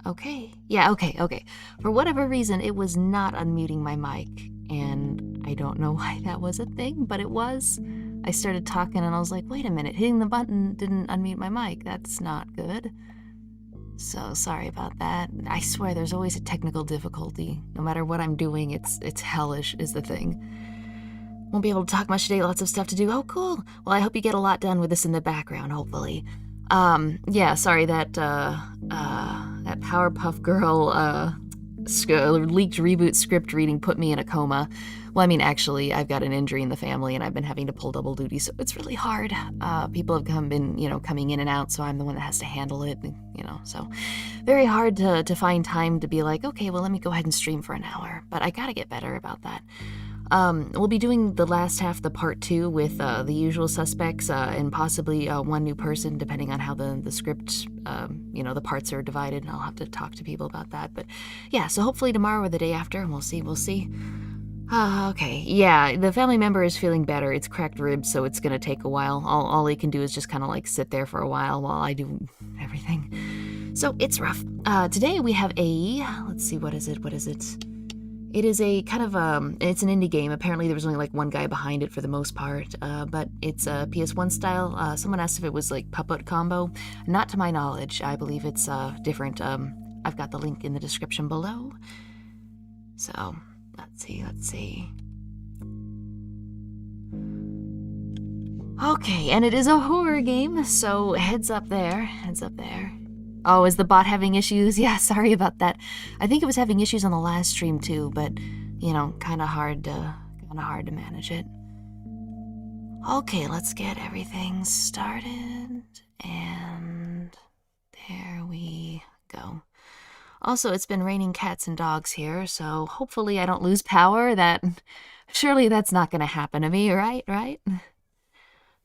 Okay. Yeah, okay. For whatever reason, it was not unmuting my mic, and I don't know why that was a thing, but it was. I started talking and I was like, wait a minute, hitting the button didn't unmute my mic. That's not good. So sorry about that. I swear there's always a technical difficulty. No matter what I'm doing, it's hellish is the thing. Won't be able to talk much today, lots of stuff to do. Oh, cool. Well, I hope you get a lot done with this in the background, hopefully. Yeah, sorry, that Powerpuff Girl, leaked reboot script reading put me in a coma. Well, I mean, actually, I've got an injury in the family, and I've been having to pull double duty, so it's really hard. People have been coming in and out, so I'm the one that has to handle it, so very hard to find time to be like, okay, well, let me go ahead and stream for an hour, but I gotta get better about that. We'll be doing the last half of the part 2 with the usual suspects and possibly one new person, depending on how the script, the parts are divided, and I'll have to talk to people about that. But yeah, so hopefully tomorrow or the day after, and we'll see. Okay, yeah, the family member is feeling better. It's cracked ribs, so it's gonna take a while. All they can do is just kind of like sit there for a while I do everything. So it's rough. Today we have let's see, what is it? It is a kind of, it's an indie game. Apparently there was only like one guy behind it for the most part, but it's a Ps1 style. Someone asked if it was like puppet combo. Not to my knowledge. I believe it's different. I've got the link in the description below. So, let's see. Okay, and it is a horror game, so heads up there. Oh, is the bot having issues? Yeah, sorry about that. I think it was having issues on the last stream too, but kind of hard to manage it. Okay, let's get everything started, and there we go. Also, it's been raining cats and dogs here, so hopefully I don't lose power. Surely that's not going to happen to me, right?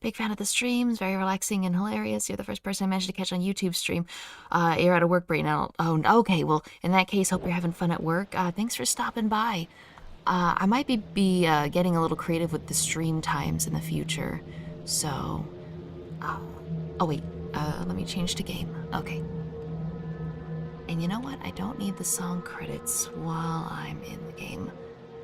Big fan of the streams, very relaxing and hilarious. You're the first person I managed to catch on YouTube stream. You're out of work right now. Oh, okay. Well, in that case, hope you're having fun at work. Thanks for stopping by. I might be getting a little creative with the stream times in the future. So, oh wait, let me change to game. Okay. And you know what? I don't need the song credits while I'm in the game.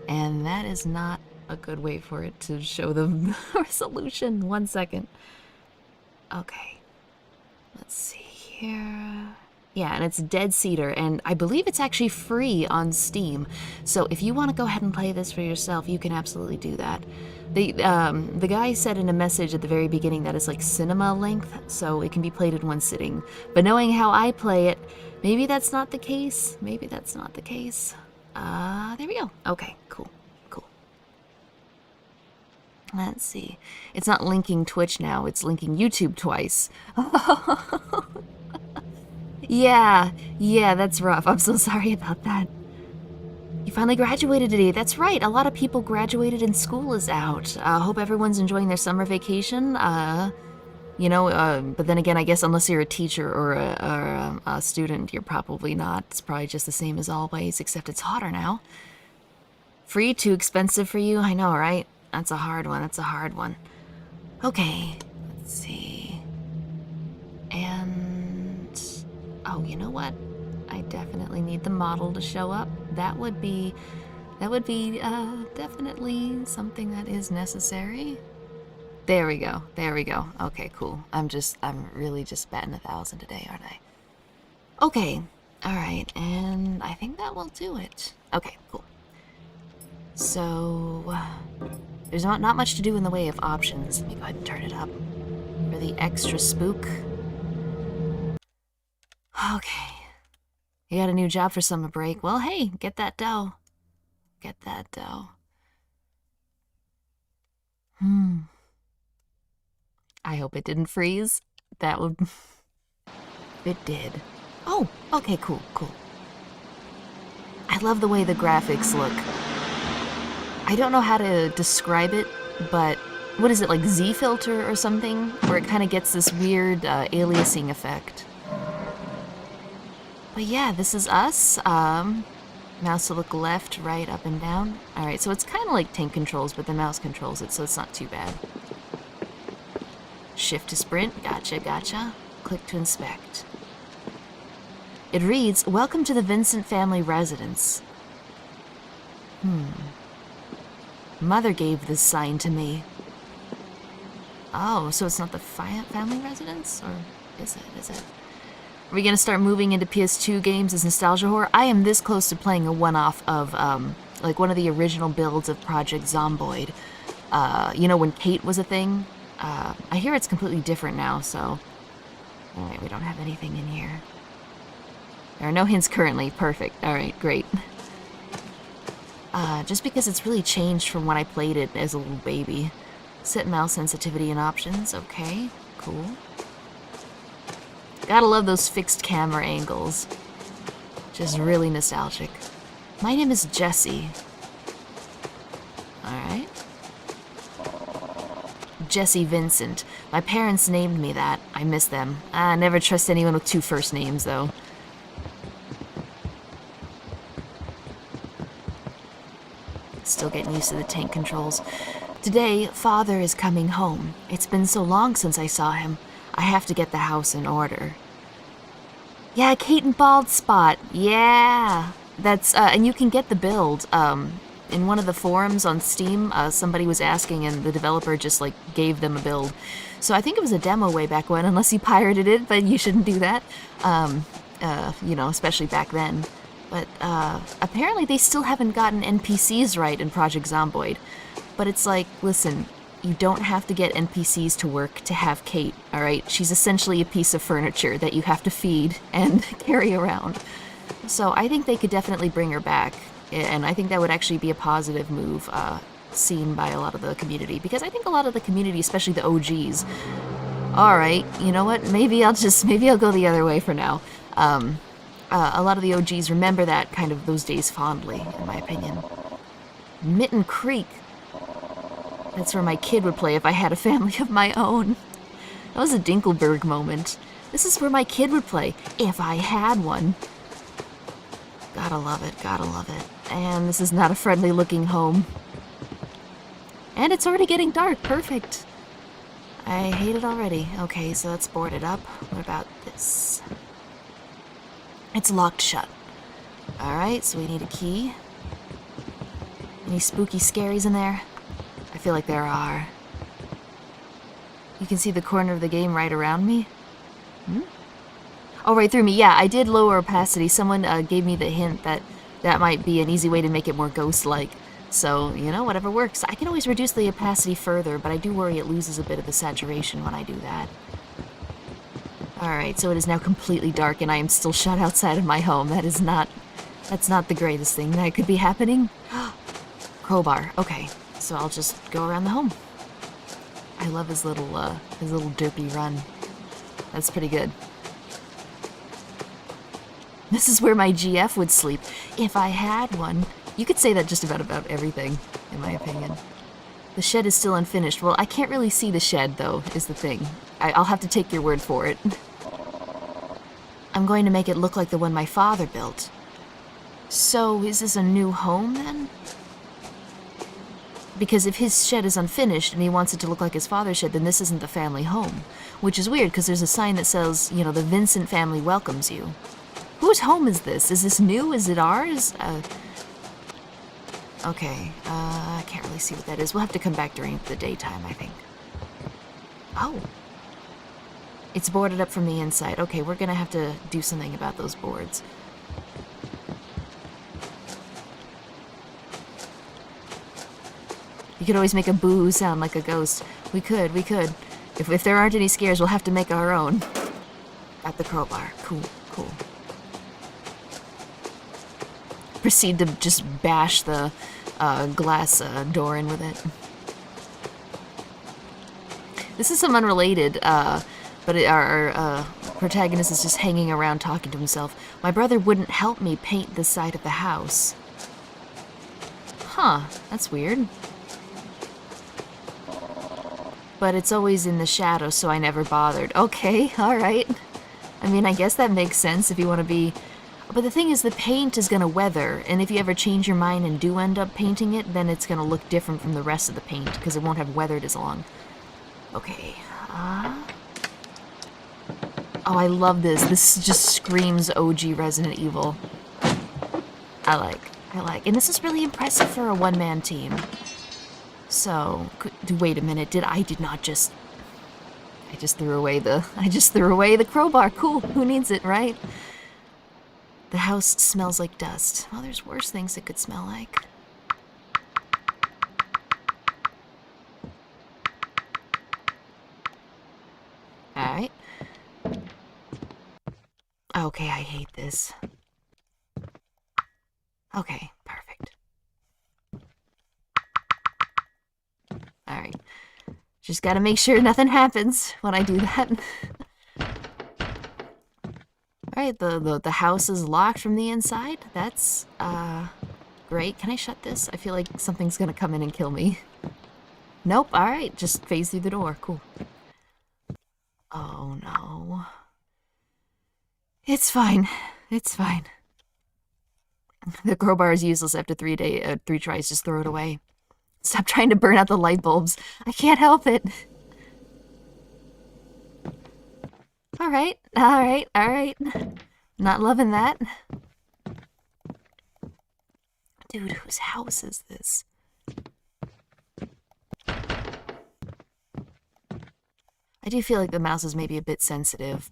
And that is not a good way for it to show the resolution. 1 second. Okay. Let's see here. Yeah, and it's Dead Cedar, and I believe it's actually free on Steam. So if you want to go ahead and play this for yourself, you can absolutely do that. The guy said in a message at the very beginning that it's like cinema length, so it can be played in one sitting. But knowing how I play it, maybe that's not the case. There we go. Okay, cool. Let's see. It's not linking Twitch now, it's linking YouTube twice. Yeah, that's rough. I'm so sorry about that. You finally graduated today. That's right. A lot of people graduated and school is out. Hope everyone's enjoying their summer vacation. But then again, I guess unless you're a teacher or a student, you're probably not. It's probably just the same as always, except it's hotter now. Free, too expensive for you? I know, right? That's a hard one. Okay, let's see. And, oh, you know what? I definitely need the model to show up. That would be definitely something that is necessary. There we go. Okay, cool. I'm really just batting 1,000 today, aren't I? Okay, all right, and I think that will do it. Okay, cool. So, there's not much to do in the way of options. Let me go ahead and turn it up for the extra spook. Okay. You got a new job for summer break. Well, hey, get that dough. I hope it didn't freeze. That would... It did. Oh, okay, cool. I love the way the graphics look. I don't know how to describe it, but what is it, like Z-filter or something? Where it kind of gets this weird aliasing effect. But yeah, this is us. Mouse to look left, right, up, and down. Alright, so it's kind of like tank controls, but the mouse controls it, so it's not too bad. Shift to sprint. Gotcha. Click to inspect. It reads, "Welcome to the Vincent family residence." Mother gave this sign to me. Oh, so it's not the family residence? Or is it? Is it? Are we gonna start moving into PS2 games as nostalgia horror? I am this close to playing a one-off of, like one of the original builds of Project Zomboid. You know, when Kate was a thing? I hear it's completely different now, so... Alright, we don't have anything in here. There are no hints currently. Perfect. Alright, great. Just because it's really changed from when I played it as a little baby. Set mouse sensitivity and options. Okay, cool. Gotta love those fixed camera angles. Just really nostalgic. My name is Jessie. Alright. Jessie Vincent. My parents named me that. I miss them. I never trust anyone with 2 first names, though. Still getting used to the tank controls. Today, Father is coming home. It's been so long since I saw him. I have to get the house in order. Yeah, Kate and Bald Spot. Yeah. That's, and you can get the build. In one of the forums on Steam, somebody was asking and the developer just, like, gave them a build. So I think it was a demo way back when, unless you pirated it, but you shouldn't do that. You know, especially back then. But, apparently they still haven't gotten NPCs right in Project Zomboid. But it's like, listen, you don't have to get NPCs to work to have Kate, alright? She's essentially a piece of furniture that you have to feed and carry around. So I think they could definitely bring her back. And I think that would actually be a positive move, seen by a lot of the community. Because I think a lot of the community, especially the OGs... Alright, you know what? Maybe I'll go the other way for now. A lot of the OGs remember that kind of those days fondly, in my opinion. Mitten Creek. That's where my kid would play if I had a family of my own. That was a Dinkelberg moment. This is where my kid would play, if I had one. Gotta love it, gotta love it. And this is not a friendly-looking home. And it's already getting dark, perfect. I hate it already. Okay, so let's board it up. What about this? It's locked shut. Alright, so we need a key. Any spooky scaries in there? I feel like there are. You can see the corner of the game right around me. Oh, right through me. Yeah, I did lower opacity. Someone gave me the hint that that might be an easy way to make it more ghost-like. So, you know, whatever works. I can always reduce the opacity further, but I do worry it loses a bit of the saturation when I do that. Alright, so it is now completely dark and I am still shut outside of my home. That's not the greatest thing that could be happening. Crowbar. Okay, so I'll just go around the home. I love his little derpy run. That's pretty good. This is where my GF would sleep, if I had one. You could say that just about everything, in my opinion. The shed is still unfinished. Well, I can't really see the shed, though, is the thing. I'll have to take your word for it. I'm going to make it look like the one my father built. So, is this a new home, then? Because if his shed is unfinished and he wants it to look like his father's shed, then this isn't the family home. Which is weird, because there's a sign that says, you know, the Vincent family welcomes you. Whose home is this? Is this new? Is it ours? Okay, I can't really see what that is. We'll have to come back during the daytime, I think. Oh. It's boarded up from the inside. Okay, we're gonna have to do something about those boards. You could always make a boo sound like a ghost. We could. If there aren't any scares, we'll have to make our own. Got the crowbar. Cool. Proceed to just bash the glass door in with it. This is some unrelated, but our protagonist is just hanging around talking to himself. My brother wouldn't help me paint this side of the house. Huh, that's weird. But it's always in the shadow, so I never bothered. Okay, alright. I mean, I guess that makes sense if you want to be... But the thing is, the paint is going to weather, and if you ever change your mind and do end up painting it, then it's going to look different from the rest of the paint, because it won't have weathered as long. Okay, Oh, I love this. This just screams OG Resident Evil. I like. And this is really impressive for a one-man team. So, wait a minute. I just threw away the crowbar. Cool. Who needs it, right? The house smells like dust. Well, there's worse things it could smell like. Alright. Okay, I hate this. Okay, perfect. Alright. Just gotta make sure nothing happens when I do that. Alright, the house is locked from the inside. That's, great. Can I shut this? I feel like something's gonna come in and kill me. Nope, alright. Just phase through the door. Cool. Oh, no. It's fine. It's fine. The crowbar is useless after 3 tries. Just throw it away. Stop trying to burn out the light bulbs. I can't help it. Alright. Not loving that. Dude, whose house is this? I do feel like the mouse is maybe a bit sensitive,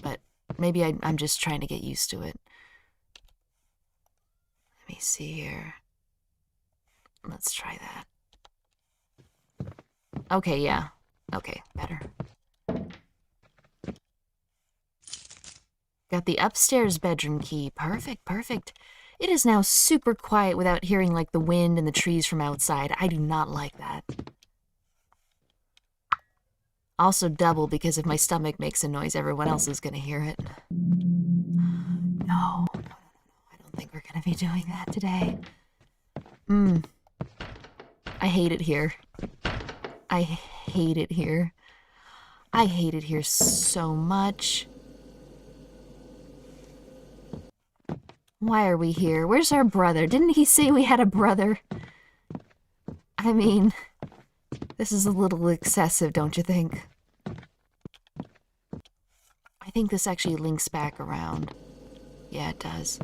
but maybe I'm just trying to get used to it. Let me see here. Let's try that. Okay, yeah. Okay, better. Got the upstairs bedroom key. Perfect, perfect. It is now super quiet without hearing like the wind and the trees from outside. I do not like that. Also double because if my stomach makes a noise, everyone else is going to hear it. No. I don't think we're going to be doing that today. I hate it here. I hate it here. I hate it here so much. Why are we here? Where's our brother? Didn't he say we had a brother? I mean, this is a little excessive, don't you think? I think this actually links back around. Yeah, it does.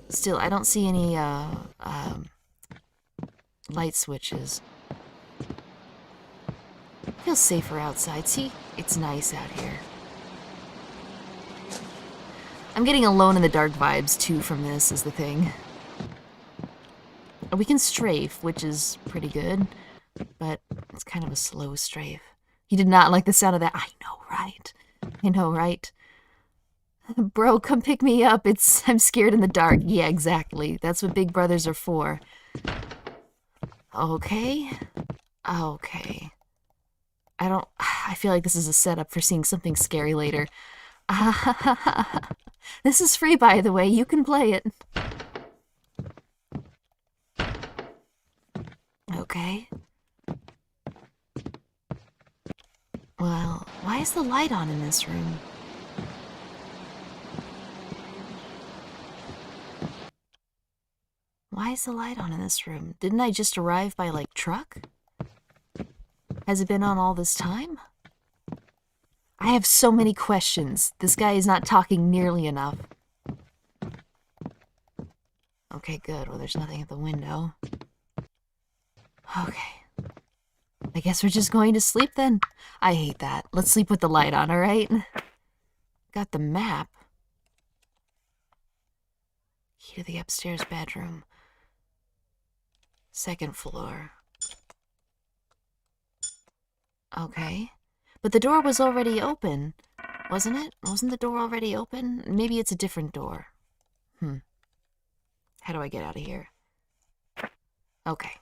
Still, I don't see any, light switches. Feels safer outside. See? It's nice out here. I'm getting alone in the dark vibes, too, from this, is the thing. We can strafe, which is pretty good, but it's kind of a slow strafe. He did not like the sound of that. I know, right? I know, right? Bro, come pick me up. I'm scared in the dark. Yeah, exactly. That's what big brothers are for. Okay. Okay. I feel like this is a setup for seeing something scary later. This is free, by the way. You can play it. Okay. Well, why is the light on in this room? Why is the light on in this room? Didn't I just arrive by, like, truck? Has it been on all this time? I have so many questions. This guy is not talking nearly enough. Okay, good. Well, there's nothing at the window. Okay. I guess we're just going to sleep then. I hate that. Let's sleep with the light on, alright? Got the map. Key to the upstairs bedroom. Second floor. Okay. But the door was already open, wasn't it? Wasn't the door already open? Maybe it's a different door. How do I get out of here? Okay.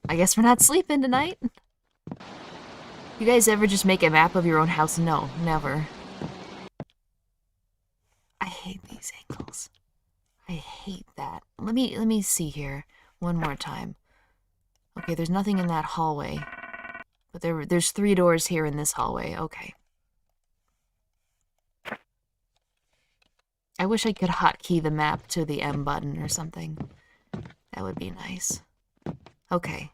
I guess we're not sleeping tonight. You guys ever just make a map of your own house? No, never. I hate these angles. I hate that. Let me see here one more time. Okay, there's nothing in that hallway. But there's 3 doors here in this hallway. Okay. I wish I could hotkey the map to the M button or something. That would be nice. Okay.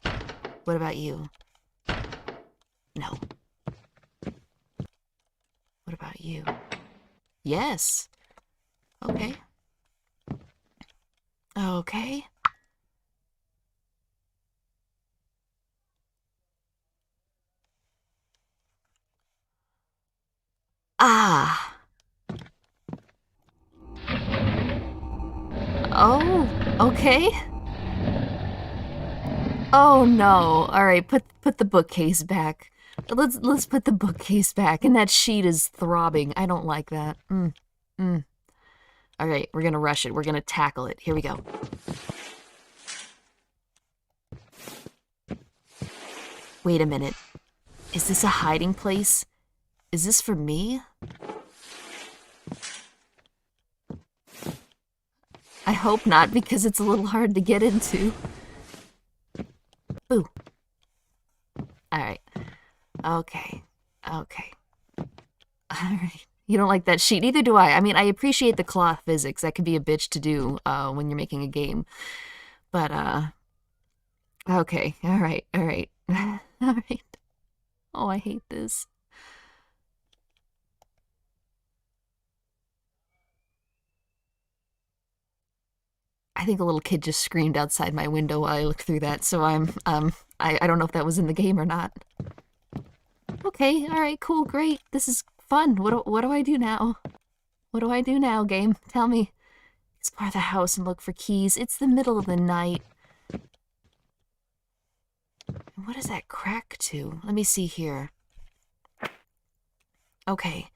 What about you? No. What about you. Yes. Okay. Okay. Ah. Oh, okay. Oh no. All right, put the bookcase back. Let's put the bookcase back. And that sheet is throbbing. I don't like that. All right, we're gonna rush it. We're gonna tackle it. Here we go. Wait a minute. Is this a hiding place? Is this for me? I hope not, because it's a little hard to get into. Boo. Alright. Okay. Okay. Alright. You don't like that sheet? Neither do I. I mean, I appreciate the cloth physics. That can be a bitch to do when you're making a game. But, okay. Alright. Alright. Alright. Oh, I hate this. I think a little kid just screamed outside my window while I looked through that, so I don't know if that was in the game or not. Okay, alright, cool, great. This is fun. What do I do now? What do I do now, game? Tell me. Explore the house and look for keys. It's the middle of the night. What is that crack to? Let me see here. Okay.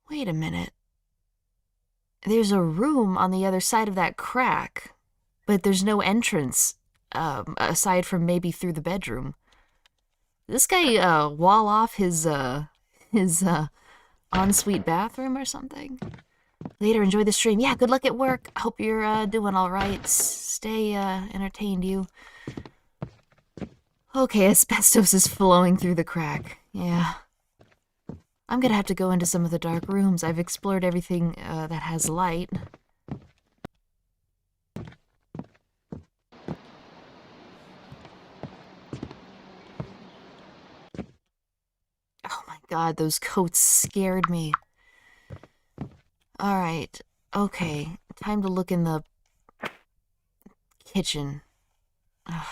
Wait a minute. There's a room on the other side of that crack, but there's no entrance, aside from maybe through the bedroom. Did this guy, wall off his ensuite bathroom or something? Later, enjoy the stream. Yeah, good luck at work. Hope you're, doing alright. Stay, entertained, you. Okay, asbestos is flowing through the crack. Yeah. I'm gonna have to go into some of the dark rooms. I've explored everything that has light. Oh my god, those coats scared me. Alright, okay. Time to look in the kitchen. Ugh.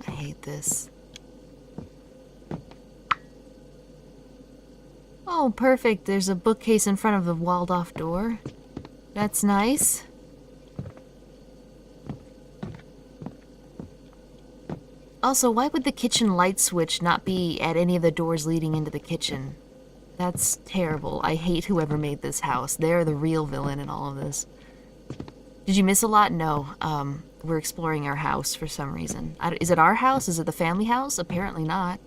I hate this. Oh, perfect. There's a bookcase in front of the walled-off door. That's nice. Also, why would the kitchen light switch not be at any of the doors leading into the kitchen? That's terrible. I hate whoever made this house. They're the real villain in all of this. Did you miss a lot? No. We're exploring our house for some reason. Is it our house? Is it the family house? Apparently not.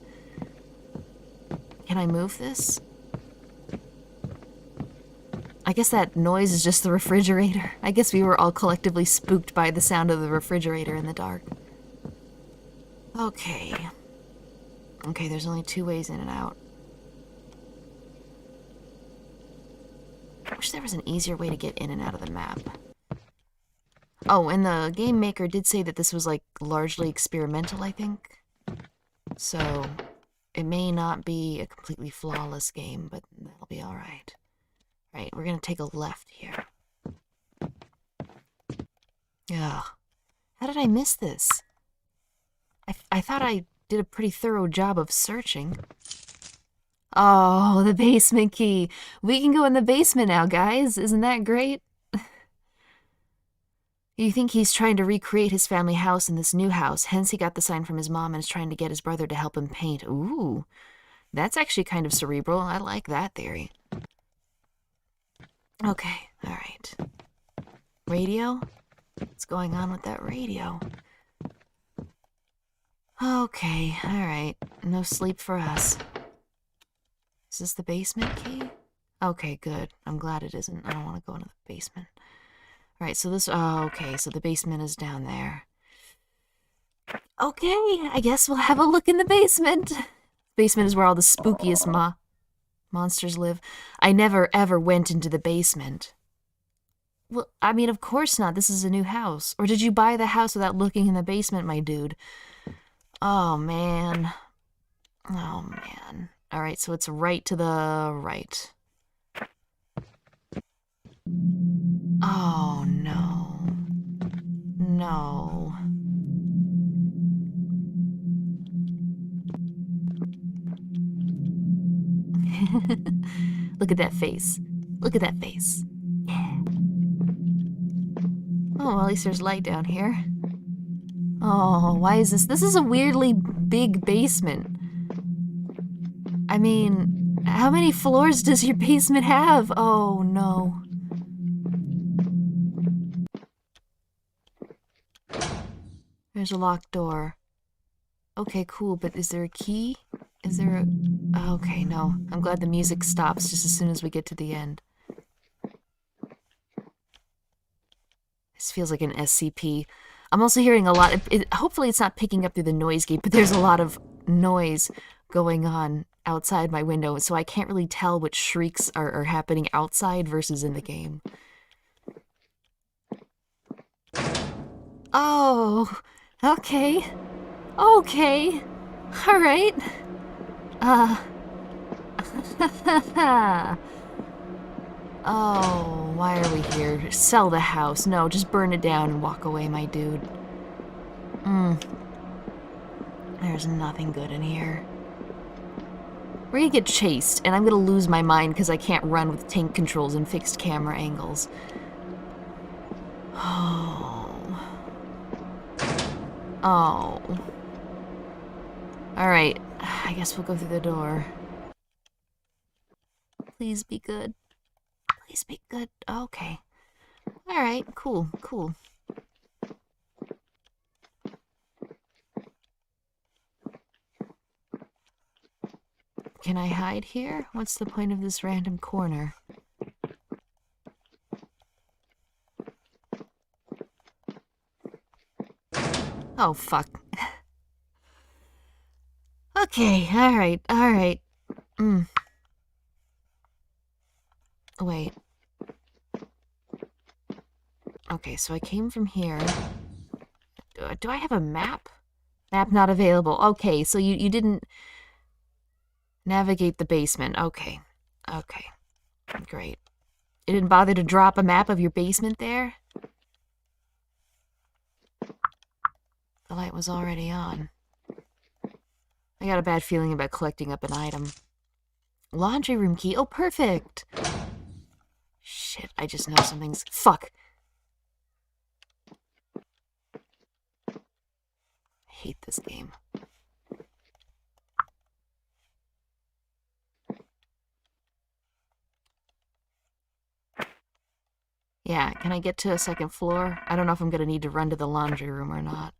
Can I move this? I guess that noise is just the refrigerator. I guess we were all collectively spooked by the sound of the refrigerator in the dark. Okay. Okay, there's only 2 ways in and out. I wish there was an easier way to get in and out of the map. Oh, and the game maker did say that this was, like, largely experimental, I think. So, it may not be a completely flawless game, but that'll be alright. Right, we're gonna take a left here. Ugh. How did I miss this? I thought I did a pretty thorough job of searching. Oh, the basement key. We can go in the basement now, guys. Isn't that great? You think he's trying to recreate his family house in this new house, hence he got the sign from his mom and is trying to get his brother to help him paint. Ooh, that's actually kind of cerebral. I like that theory. Okay, alright. Radio? What's going on with that radio? Okay, alright. No sleep for us. Is this the basement key? Okay, good. I'm glad it isn't. I don't want to go into the basement. Alright, so this... Oh, okay, so the basement is down there. Okay, I guess we'll have a look in the basement. Basement is where all the spookiest monsters live. I never, ever went into the basement. Well, I mean, of course not. This is a new house. Or did you buy the house without looking in the basement, my dude? Oh, man. Oh, man. All right, so it's right to the right. Oh, no. No. Look at that face. Look at that face. Yeah. Oh, well, at least there's light down here. Oh, why is this? This is a weirdly big basement. I mean, how many floors does your basement have? Oh, no. There's a locked door. Okay, cool, but is there a key? Is there a... Okay, no. I'm glad the music stops just as soon as we get to the end. This feels like an SCP. I'm also hearing a lot... hopefully it's not picking up through the noise gate, but there's a lot of noise going on outside my window, so I can't really tell which shrieks are happening outside versus in the game. Oh, okay. Okay. All right. Oh, why are we here? Sell the house. No, just burn it down and walk away, my dude. There's nothing good in here. We're gonna get chased, and I'm gonna lose my mind because I can't run with tank controls and fixed camera angles. Oh. Oh. Alright, I guess we'll go through the door. Please be good. Please be good. Okay. Alright, cool, cool. Can I hide here? What's the point of this random corner? Oh, fuck. Okay, alright, alright. Wait. Okay, so I came from here. Do I have a map? Map not available. Okay, so you didn't navigate the basement. Okay. Okay. Great. You didn't bother to drop a map of your basement there? The light was already on. I got a bad feeling about collecting up an item. Laundry room key. Oh, perfect! Shit, I just know something's... Fuck! I hate this game. Yeah, can I get to a second floor? I don't know if I'm gonna need to run to the laundry room or not.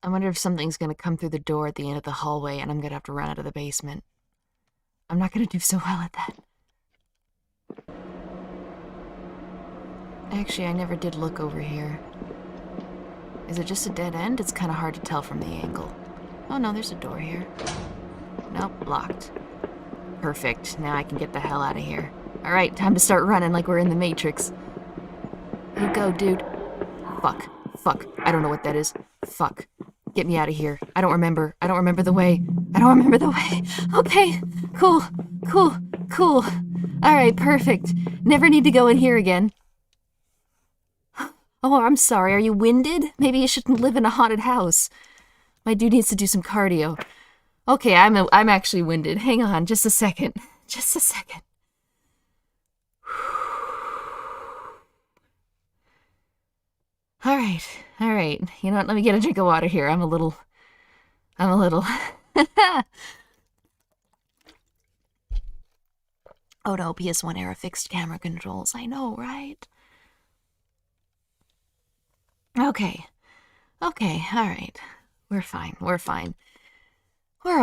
I wonder if something's gonna come through the door at the end of the hallway and I'm gonna have to run out of the basement. I'm not gonna do so well at that. Actually, I never did look over here. Is it just a dead end? It's kind of hard to tell from the angle. Oh no, there's a door here. Nope, locked. Perfect. Now I can get the hell out of here. Alright, time to start running like we're in the Matrix. You go, dude. Fuck. Fuck. I don't know what that is. Fuck. Get me out of here. I don't remember. I don't remember the way. I don't remember the way. Okay. Cool. Cool. Cool. Alright, perfect. Never need to go in here again. Oh, I'm sorry. Are you winded? Maybe you shouldn't live in a haunted house. My dude needs to do some cardio. Okay, I'm actually winded. Hang on, just a second. Just a second. All right. You know what? Let me get a drink of water here. I'm a little... Oh no, PS1 era fixed camera controls. I know, right? Okay, all right. We're fine. We're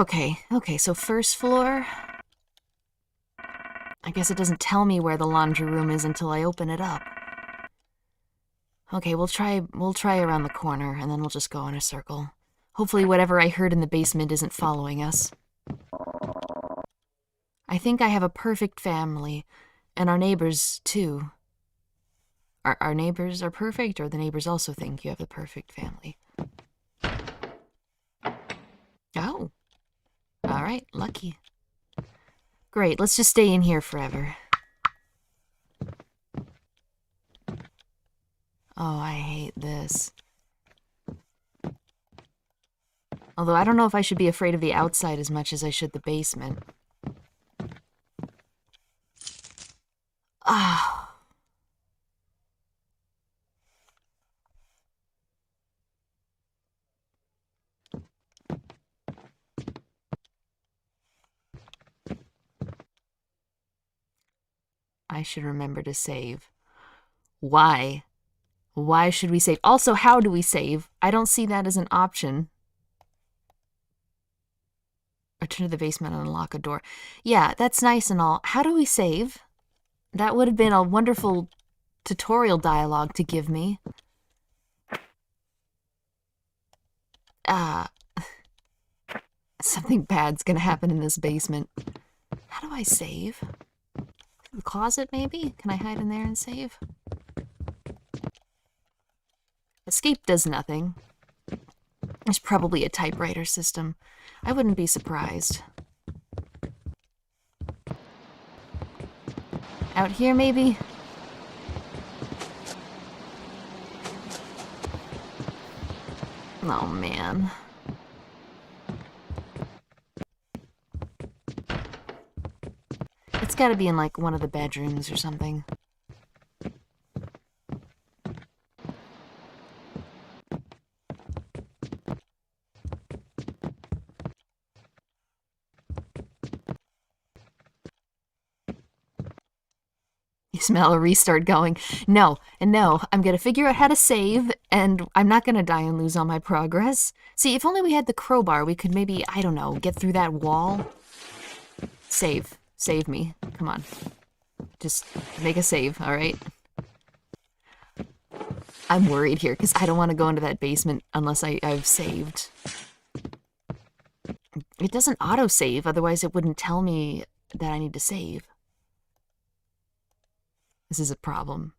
okay. Okay, so first floor. I guess it doesn't tell me where the laundry room is until I open it up. Okay, we'll try around the corner, and then we'll just go in a circle. Hopefully whatever I heard in the basement isn't following us. I think I have a perfect family, and our neighbors, too. Our neighbors are perfect, or the neighbors also think you have the perfect family? Oh. Alright, lucky. Great, let's just stay in here forever. Oh, I hate this. Although I don't know if I should be afraid of the outside as much as I should the basement. Ah. I should remember to save. Why? Why should we save? Also, how do we save? I don't see that as an option. Return to the basement and unlock a door. Yeah, that's nice and all. How do we save? That would have been a wonderful tutorial dialogue to give me. Something bad's gonna happen in this basement. How do I save? The closet, maybe? Can I hide in there and save? Escape does nothing. There's probably a typewriter system. I wouldn't be surprised. Out here, maybe? Oh, man. It's gotta be in, like, one of the bedrooms or something. You smell a restart going. No, and no, I'm gonna figure out how to save, and I'm not gonna die and lose all my progress. See, if only we had the crowbar, we could maybe, I don't know, get through that wall. Save. Save me. Come on. Just make a save, alright? I'm worried here, because I don't want to go into that basement unless I've saved. It doesn't auto-save, otherwise it wouldn't tell me that I need to save. This is a problem.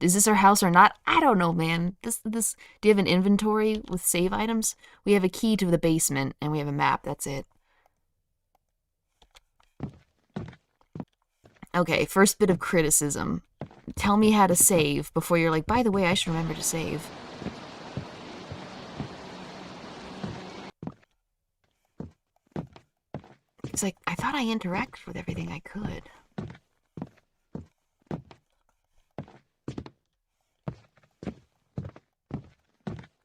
Is this our house or not? I don't know, man. Do you have an inventory with save items? We have a key to the basement, and we have a map. That's it. Okay, first bit of criticism. Tell me how to save before you're like, by the way, I should remember to save. It's like, I thought I interacted with everything I could.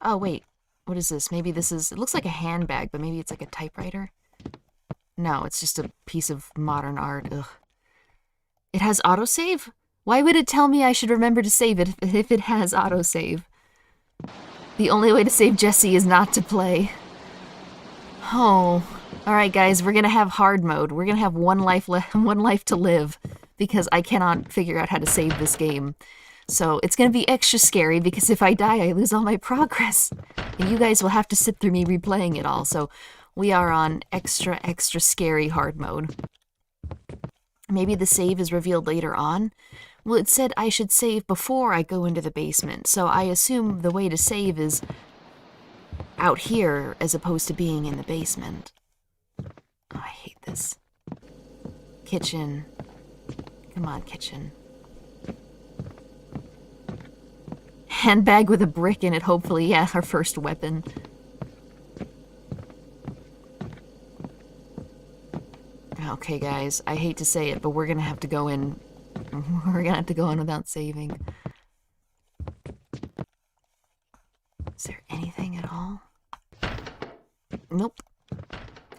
Oh, wait. What is this? Maybe this is... It looks like a handbag, but maybe it's like a typewriter? No, it's just a piece of modern art. Ugh. It has autosave? Why would it tell me I should remember to save it if it has autosave? The only way to save Jessie is not to play. Oh. Alright, guys, we're gonna have hard mode. We're gonna have one life to live, because I cannot figure out how to save this game. So it's gonna be extra scary, because if I die, I lose all my progress. And you guys will have to sit through me replaying it all, so we are on extra scary hard mode. Maybe the save is revealed later on? Well, it said I should save before I go into the basement, so I assume the way to save is out here as opposed to being in the basement. Oh, I hate this. Kitchen. Come on, kitchen. Handbag with a brick in it, hopefully. Yeah, our first weapon. Okay, guys, I hate to say it, but we're gonna have to go in. We're gonna have to go in without saving. Is there anything at all? Nope.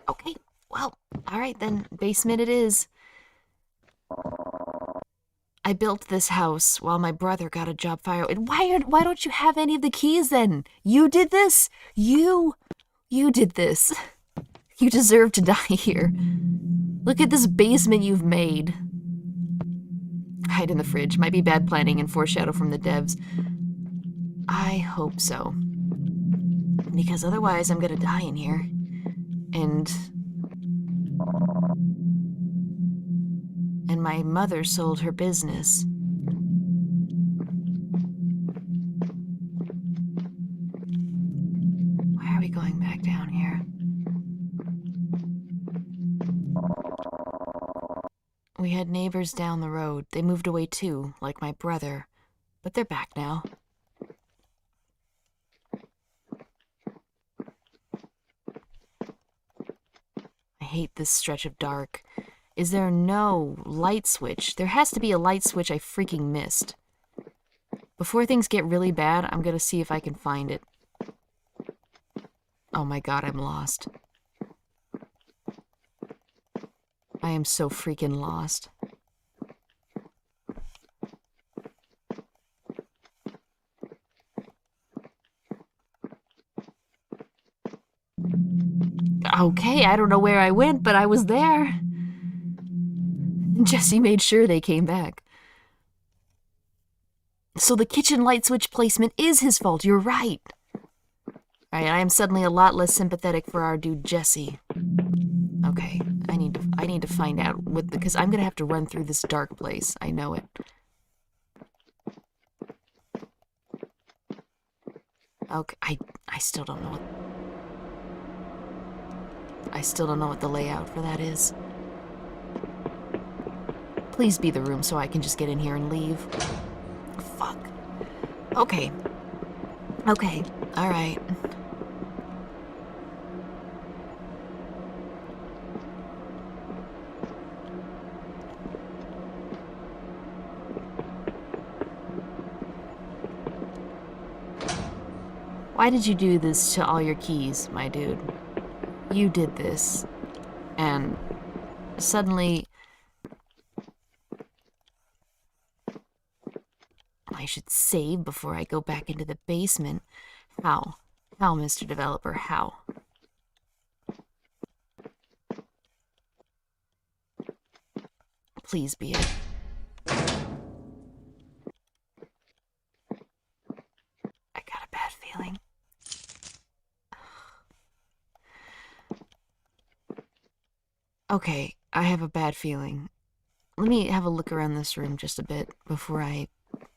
Okay, well, alright then. Basement it is. I built this house while my brother got a job fire. Why don't you have any of the keys then? You did this? You did this. You deserve to die here. Look at this basement you've made. Hide in the fridge. Might be bad planning and foreshadow from the devs. I hope so. Because otherwise I'm gonna die in here. And my mother sold her business. Why are we going back down here? We had neighbors down the road. They moved away too, like my brother. But they're back now. I hate this stretch of dark. Is there no light switch? There has to be a light switch I freaking missed. Before things get really bad, I'm gonna see if I can find it. Oh my god, I'm lost. I am so freaking lost. Okay, I don't know where I went, but I was there. Jesse made sure they came back. So the kitchen light switch placement is his fault, you're right. Alright, I am suddenly a lot less sympathetic for our dude Jesse. Okay, I need to find out what because I'm gonna have to run through this dark place. I know it. Okay, I still don't know what the layout for that is. Please be the room so I can just get in here and leave. Fuck. Okay. Okay. Alright. Why did you do this to all your keys, my dude? You did this. And suddenly I should save before I go back into the basement. How? How, Mr. Developer, how? Please be it. I got a bad feeling. Okay, I have a bad feeling. Let me have a look around this room just a bit before I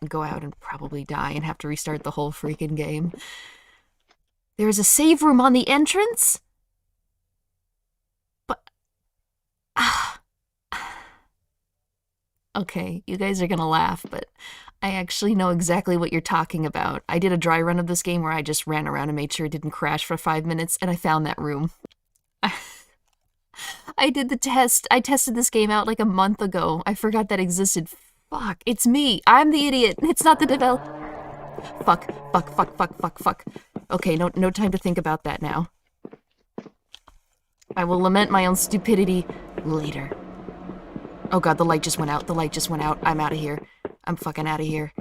go out and probably die and have to restart the whole freaking game. There is a save room on the entrance? But... Okay, you guys are gonna laugh, but I actually know exactly what you're talking about. I did a dry run of this game where I just ran around and made sure it didn't crash for 5 minutes, and I found that room. I did the test. I tested this game out like a month ago. I forgot that existed. Fuck, it's me. I'm the idiot. It's not the developer. Fuck. Okay, no time to think about that now. I will lament my own stupidity later. Oh god, the light just went out. I'm out of here. I'm fucking out of here.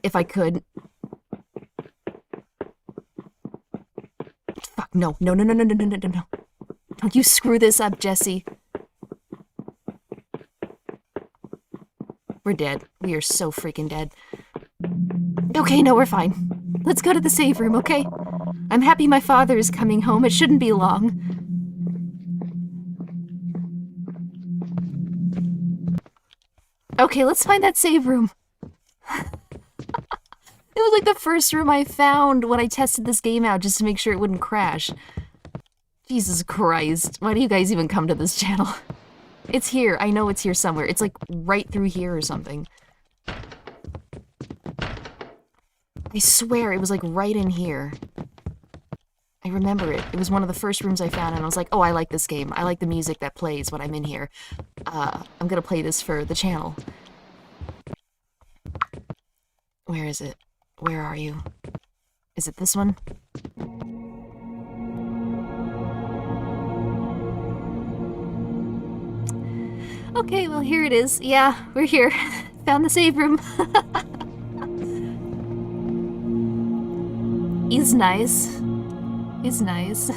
If I could. Fuck, no. Don't you screw this up, Jesse. We're dead. We are so freaking dead. Okay, no, we're fine. Let's go to the save room, okay? I'm happy my father is coming home. It shouldn't be long. Okay, let's find that save room. It was like the first room I found when I tested this game out just to make sure it wouldn't crash. Jesus Christ, why do you guys even come to this channel? It's here, I know it's here somewhere. It's like right through here or something. I swear it was like right in here. I remember it. It was one of the first rooms I found and I was like, oh, I like this game. I like the music that plays when I'm in here. I'm gonna play this for the channel. Where is it? Where are you? Is it this one? Okay, well, here it is. Yeah, we're here. Found the save room. He's nice. He's nice.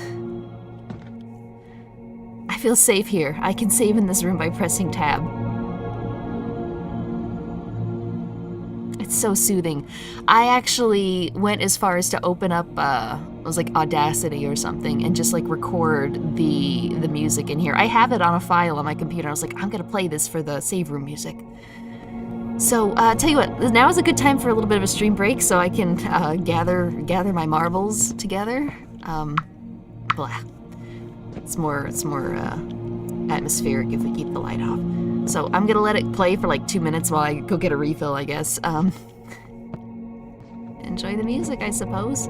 I feel safe here. I can save in this room by pressing tab. it's so soothing. I actually went as far as to open up, it was like Audacity or something, and just like record the music in here. I have it on a file on my computer. I was like, I'm gonna play this for the save room music. So, tell you what, now is a good time for a little bit of a stream break so I can gather my marbles together. Blah. It's more atmospheric if we keep the light off. So I'm gonna let it play for like 2 minutes while I go get a refill, I guess. Enjoy the music, I suppose.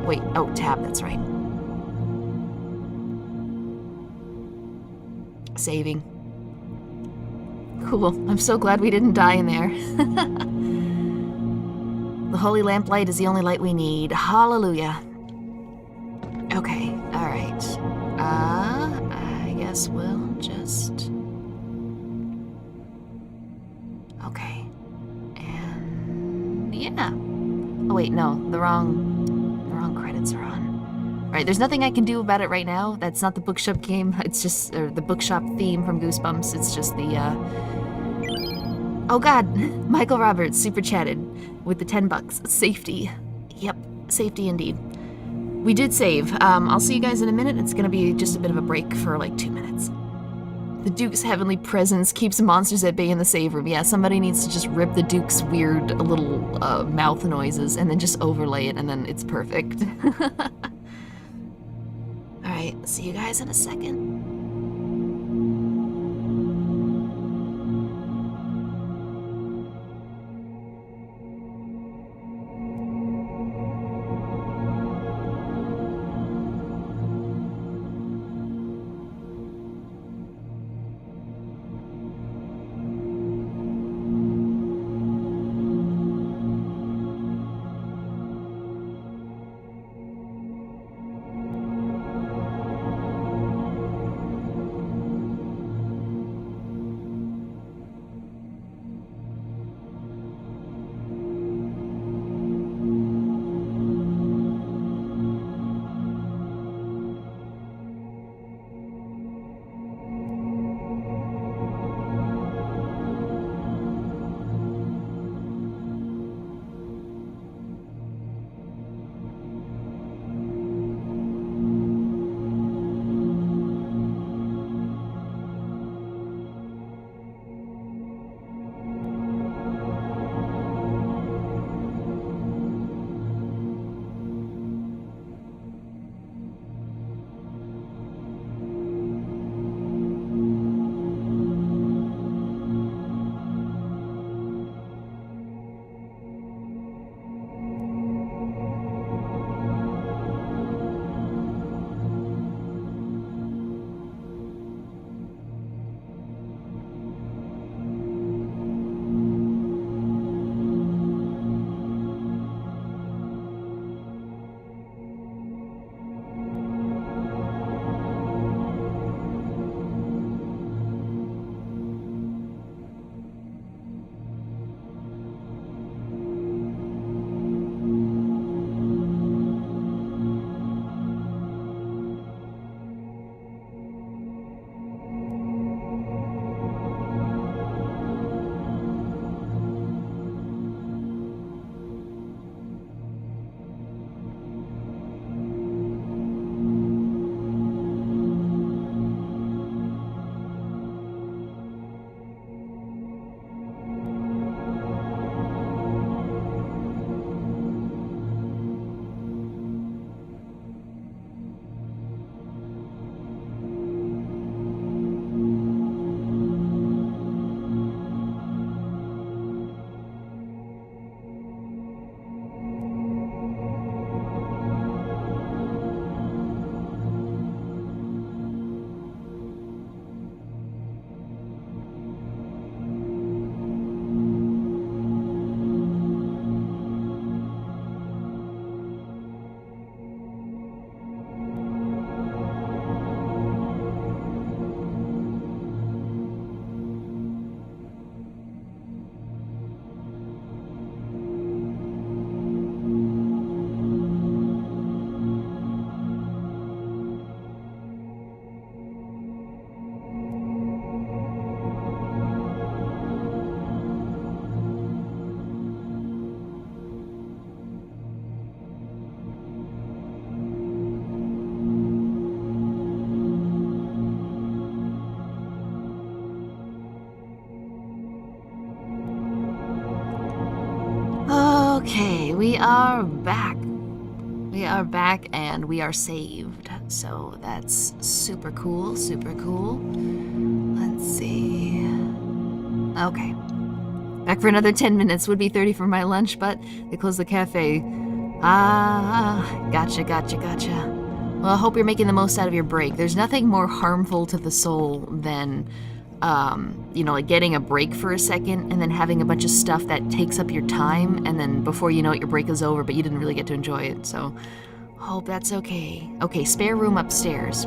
Wait, oh, tab, that's right. Saving. Cool, I'm so glad we didn't die in there. The holy lamplight is the only light we need. Hallelujah. Okay, alright. I guess we'll just... Okay. And... yeah. Oh wait, no, the wrong credits are on. Right, there's nothing I can do about it right now. That's not the bookshop game. It's just, or the bookshop theme from Goosebumps. It's just the, Oh god, Michael Roberts super chatted with the $10. Safety. Yep, safety indeed. We did save. I'll see you guys in a minute. It's gonna be just a bit of a break for like 2 minutes. The Duke's heavenly presence keeps monsters at bay in the save room. Yeah, somebody needs to just rip the Duke's weird little mouth noises and then just overlay it, and then it's perfect. Alright, see you guys in a second. We are back. We are back and we are saved. So that's super cool, super cool. Let's see. Okay. Back for another 10 minutes. Would be 30 for my lunch, but they closed the cafe. Ah, gotcha. Well, I hope you're making the most out of your break. There's nothing more harmful to the soul than, like getting a break for a second and then having a bunch of stuff that takes up your time, and then before you know it, your break is over, but you didn't really get to enjoy it. So, hope that's okay. Okay, spare room upstairs.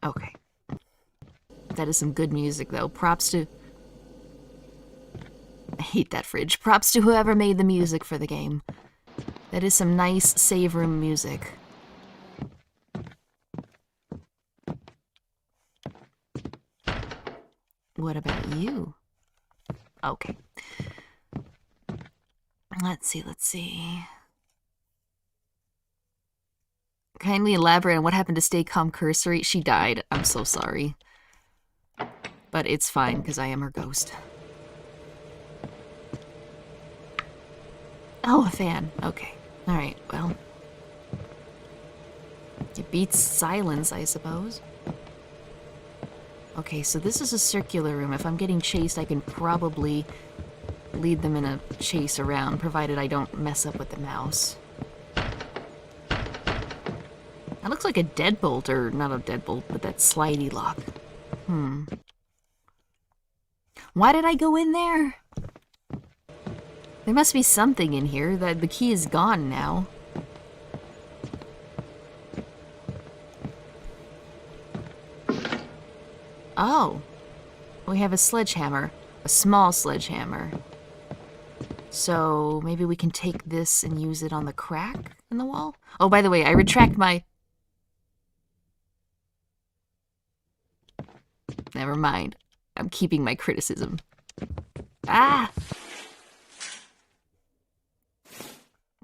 Okay. That is some good music, though. Props to... I hate that fridge. Props to whoever made the music for the game. That is some nice save room music. What about you? Okay. Let's see. Kindly elaborate on what happened to Stay Calm Cursory. She died. I'm so sorry. But it's fine, because I am her ghost. Oh, a fan. Okay. Alright, well. It beats silence, I suppose. Okay, so this is a circular room. If I'm getting chased, I can probably lead them in a chase around, provided I don't mess up with the mouse. That looks like a deadbolt, or not a deadbolt, but that slidey lock. Why did I go in there? There must be something in here. The key is gone now. Oh. We have a sledgehammer. A small sledgehammer. So maybe we can take this and use it on the crack in the wall? Oh, by the way, I retract my... Never mind. I'm keeping my criticism. Ah!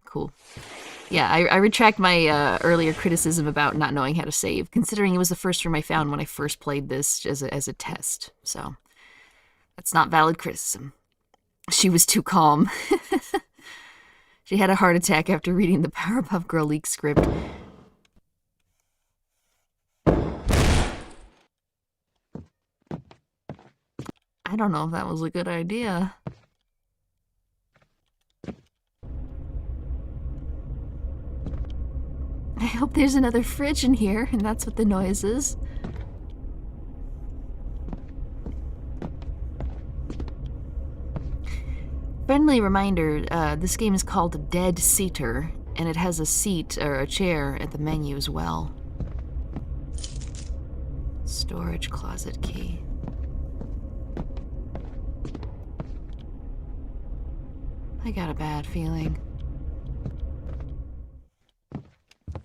Cool. Yeah, I retract my earlier criticism about not knowing how to save, considering it was the first room I found when I first played this as a test. So, that's not valid criticism. She was too calm. She had a heart attack after reading the Powerpuff Girl leak script. I don't know if that was a good idea. I hope there's another fridge in here, and that's what the noise is. Friendly reminder, this game is called Dead Cedar, and it has a seat, or a chair, at the menu as well. Storage closet key. I got a bad feeling.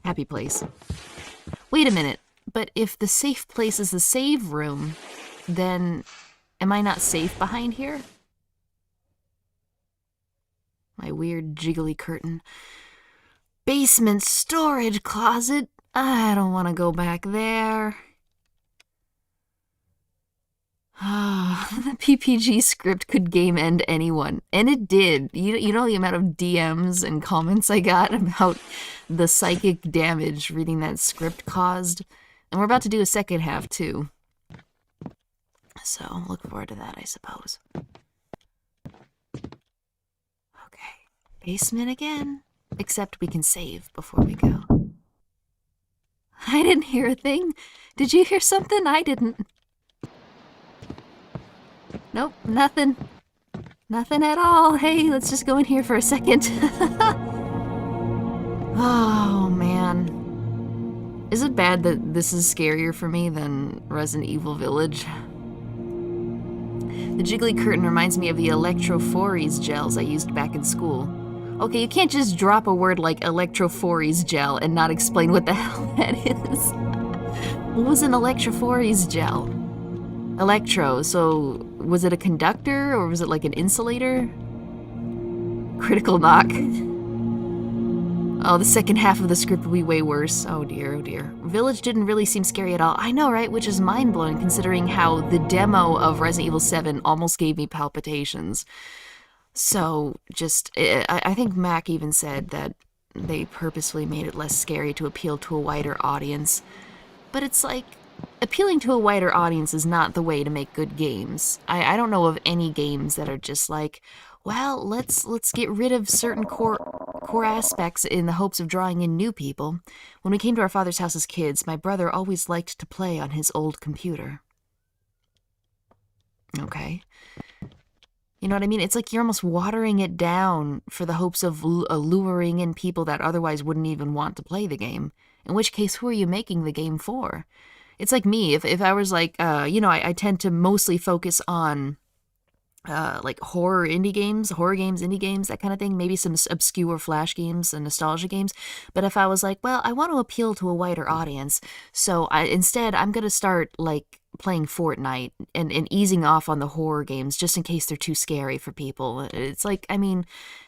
Happy place. Wait a minute, but if the safe place is the save room, then am I not safe behind here? My weird jiggly curtain. Basement storage closet. I don't want to go back there. The PPG script could game end anyone. And it did. You know the amount of DMs and comments I got about the psychic damage reading that script caused. And we're about to do a second half, too. So, look forward to that, I suppose. Okay. Basement again. Except we can save before we go. I didn't hear a thing. Did you hear something? I didn't. Nope, nothing. Nothing at all. Hey, let's just go in here for a second. Oh, man. Is it bad that this is scarier for me than Resident Evil Village? The jiggly curtain reminds me of the electrophores gels I used back in school. Okay, you can't just drop a word like electrophores gel and not explain what the hell that is. What was an electrophores gel? Electro, so was it a conductor or was it like an insulator? Critical knock. Oh, the second half of the script will be way worse. Oh dear, oh dear. Village didn't really seem scary at all. I know, right? Which is mind-blowing considering how the demo of Resident Evil 7 almost gave me palpitations. So, I think Mac even said that they purposefully made it less scary to appeal to a wider audience. But it's like, appealing to a wider audience is not the way to make good games. I don't know of any games that are just like, well, let's get rid of certain core aspects in the hopes of drawing in new people. When we came to our father's house as kids, my brother always liked to play on his old computer. Okay. You know what I mean? It's like you're almost watering it down for the hopes of luring in people that otherwise wouldn't even want to play the game. In which case, who are you making the game for? It's like me. If I was like, I tend to mostly focus on like horror games, indie games, that kind of thing. Maybe some obscure flash games and nostalgia games. But if I was like, well, I want to appeal to a wider audience, so instead I'm going to start like playing Fortnite and easing off on the horror games just in case they're too scary for people. It's like, I mean,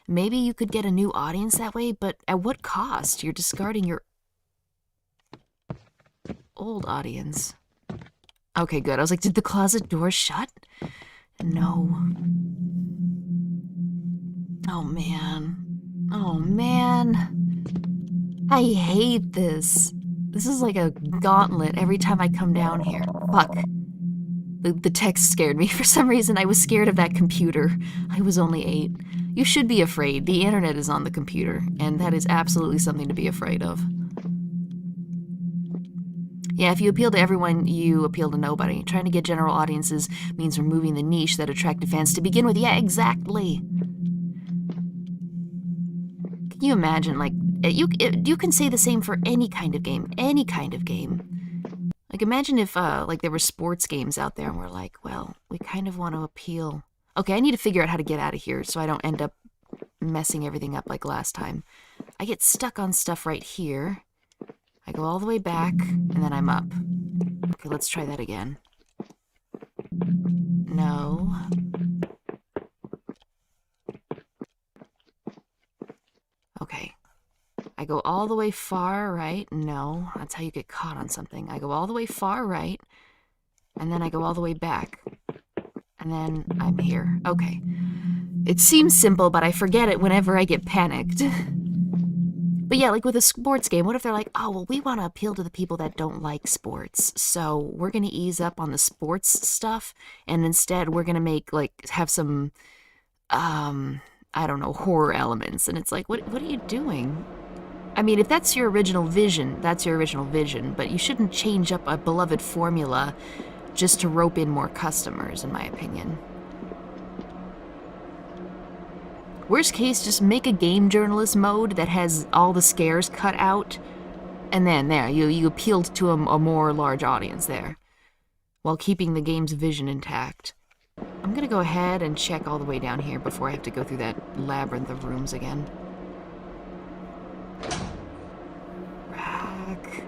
maybe you could get a new audience that way, but at what cost? You're discarding your old audience. Okay, good. I was like, did the closet door shut? No. Oh, man. Oh, man. I hate this. This is like a gauntlet every time I come down here. Fuck. The text scared me. For some reason, I was scared of that computer. I was only 8. You should be afraid. The internet is on the computer, and that is absolutely something to be afraid of. Yeah, if you appeal to everyone, you appeal to nobody. Trying to get general audiences means removing the niche that attracted fans to begin with. Yeah, exactly. Can you imagine, like, you can say the same for any kind of game. Any kind of game. Like, imagine if, like, there were sports games out there and we're like, well, we kind of want to appeal. Okay, I need to figure out how to get out of here so I don't end up messing everything up like last time. I get stuck on stuff right here. I go all the way back, and then I'm up. Okay, let's try that again. No. Okay. I go all the way far right. No, that's how you get caught on something. I go all the way far right, and then I go all the way back. And then I'm here. Okay. It seems simple, but I forget it whenever I get panicked. But yeah, like with a sports game, what if they're like, oh, well, we want to appeal to the people that don't like sports, so we're going to ease up on the sports stuff, and instead we're going to make, like, have some, I don't know, horror elements. And it's like, what are you doing? I mean, if that's your original vision, that's your original vision, but you shouldn't change up a beloved formula just to rope in more customers, in my opinion. Worst case, just make a game journalist mode that has all the scares cut out, and then there, you appealed to a more large audience there, while keeping the game's vision intact. I'm gonna go ahead and check all the way down here before I have to go through that labyrinth of rooms again. Rack.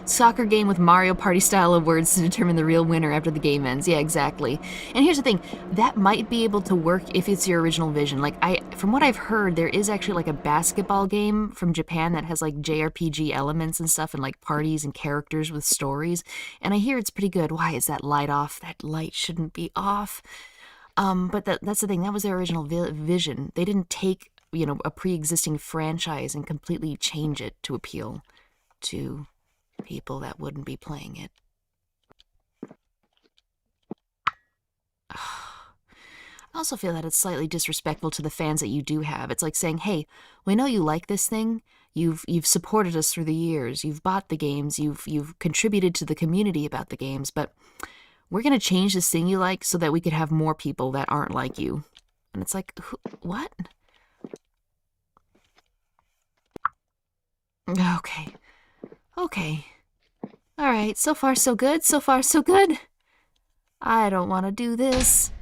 Soccer game with Mario Party style of words to determine the real winner after the game ends. Yeah, exactly. And here's the thing, that might be able to work if it's your original vision. Like, from what I've heard, there is actually like a basketball game from Japan that has like JRPG elements and stuff, and like parties and characters with stories. And I hear it's pretty good. Why is that light off? That light shouldn't be off. But that's the thing, that was their original vision. They didn't take, a pre-existing franchise and completely change it to appeal to people that wouldn't be playing it. I also feel that it's slightly disrespectful to the fans that you do have. It's like saying, hey, we know you like this thing. You've supported us through the years. You've bought the games. You've contributed to the community about the games. But we're going to change this thing you like so that we could have more people that aren't like you. And it's like, what? Okay. All right, so far so good. So far so good. I don't want to do this.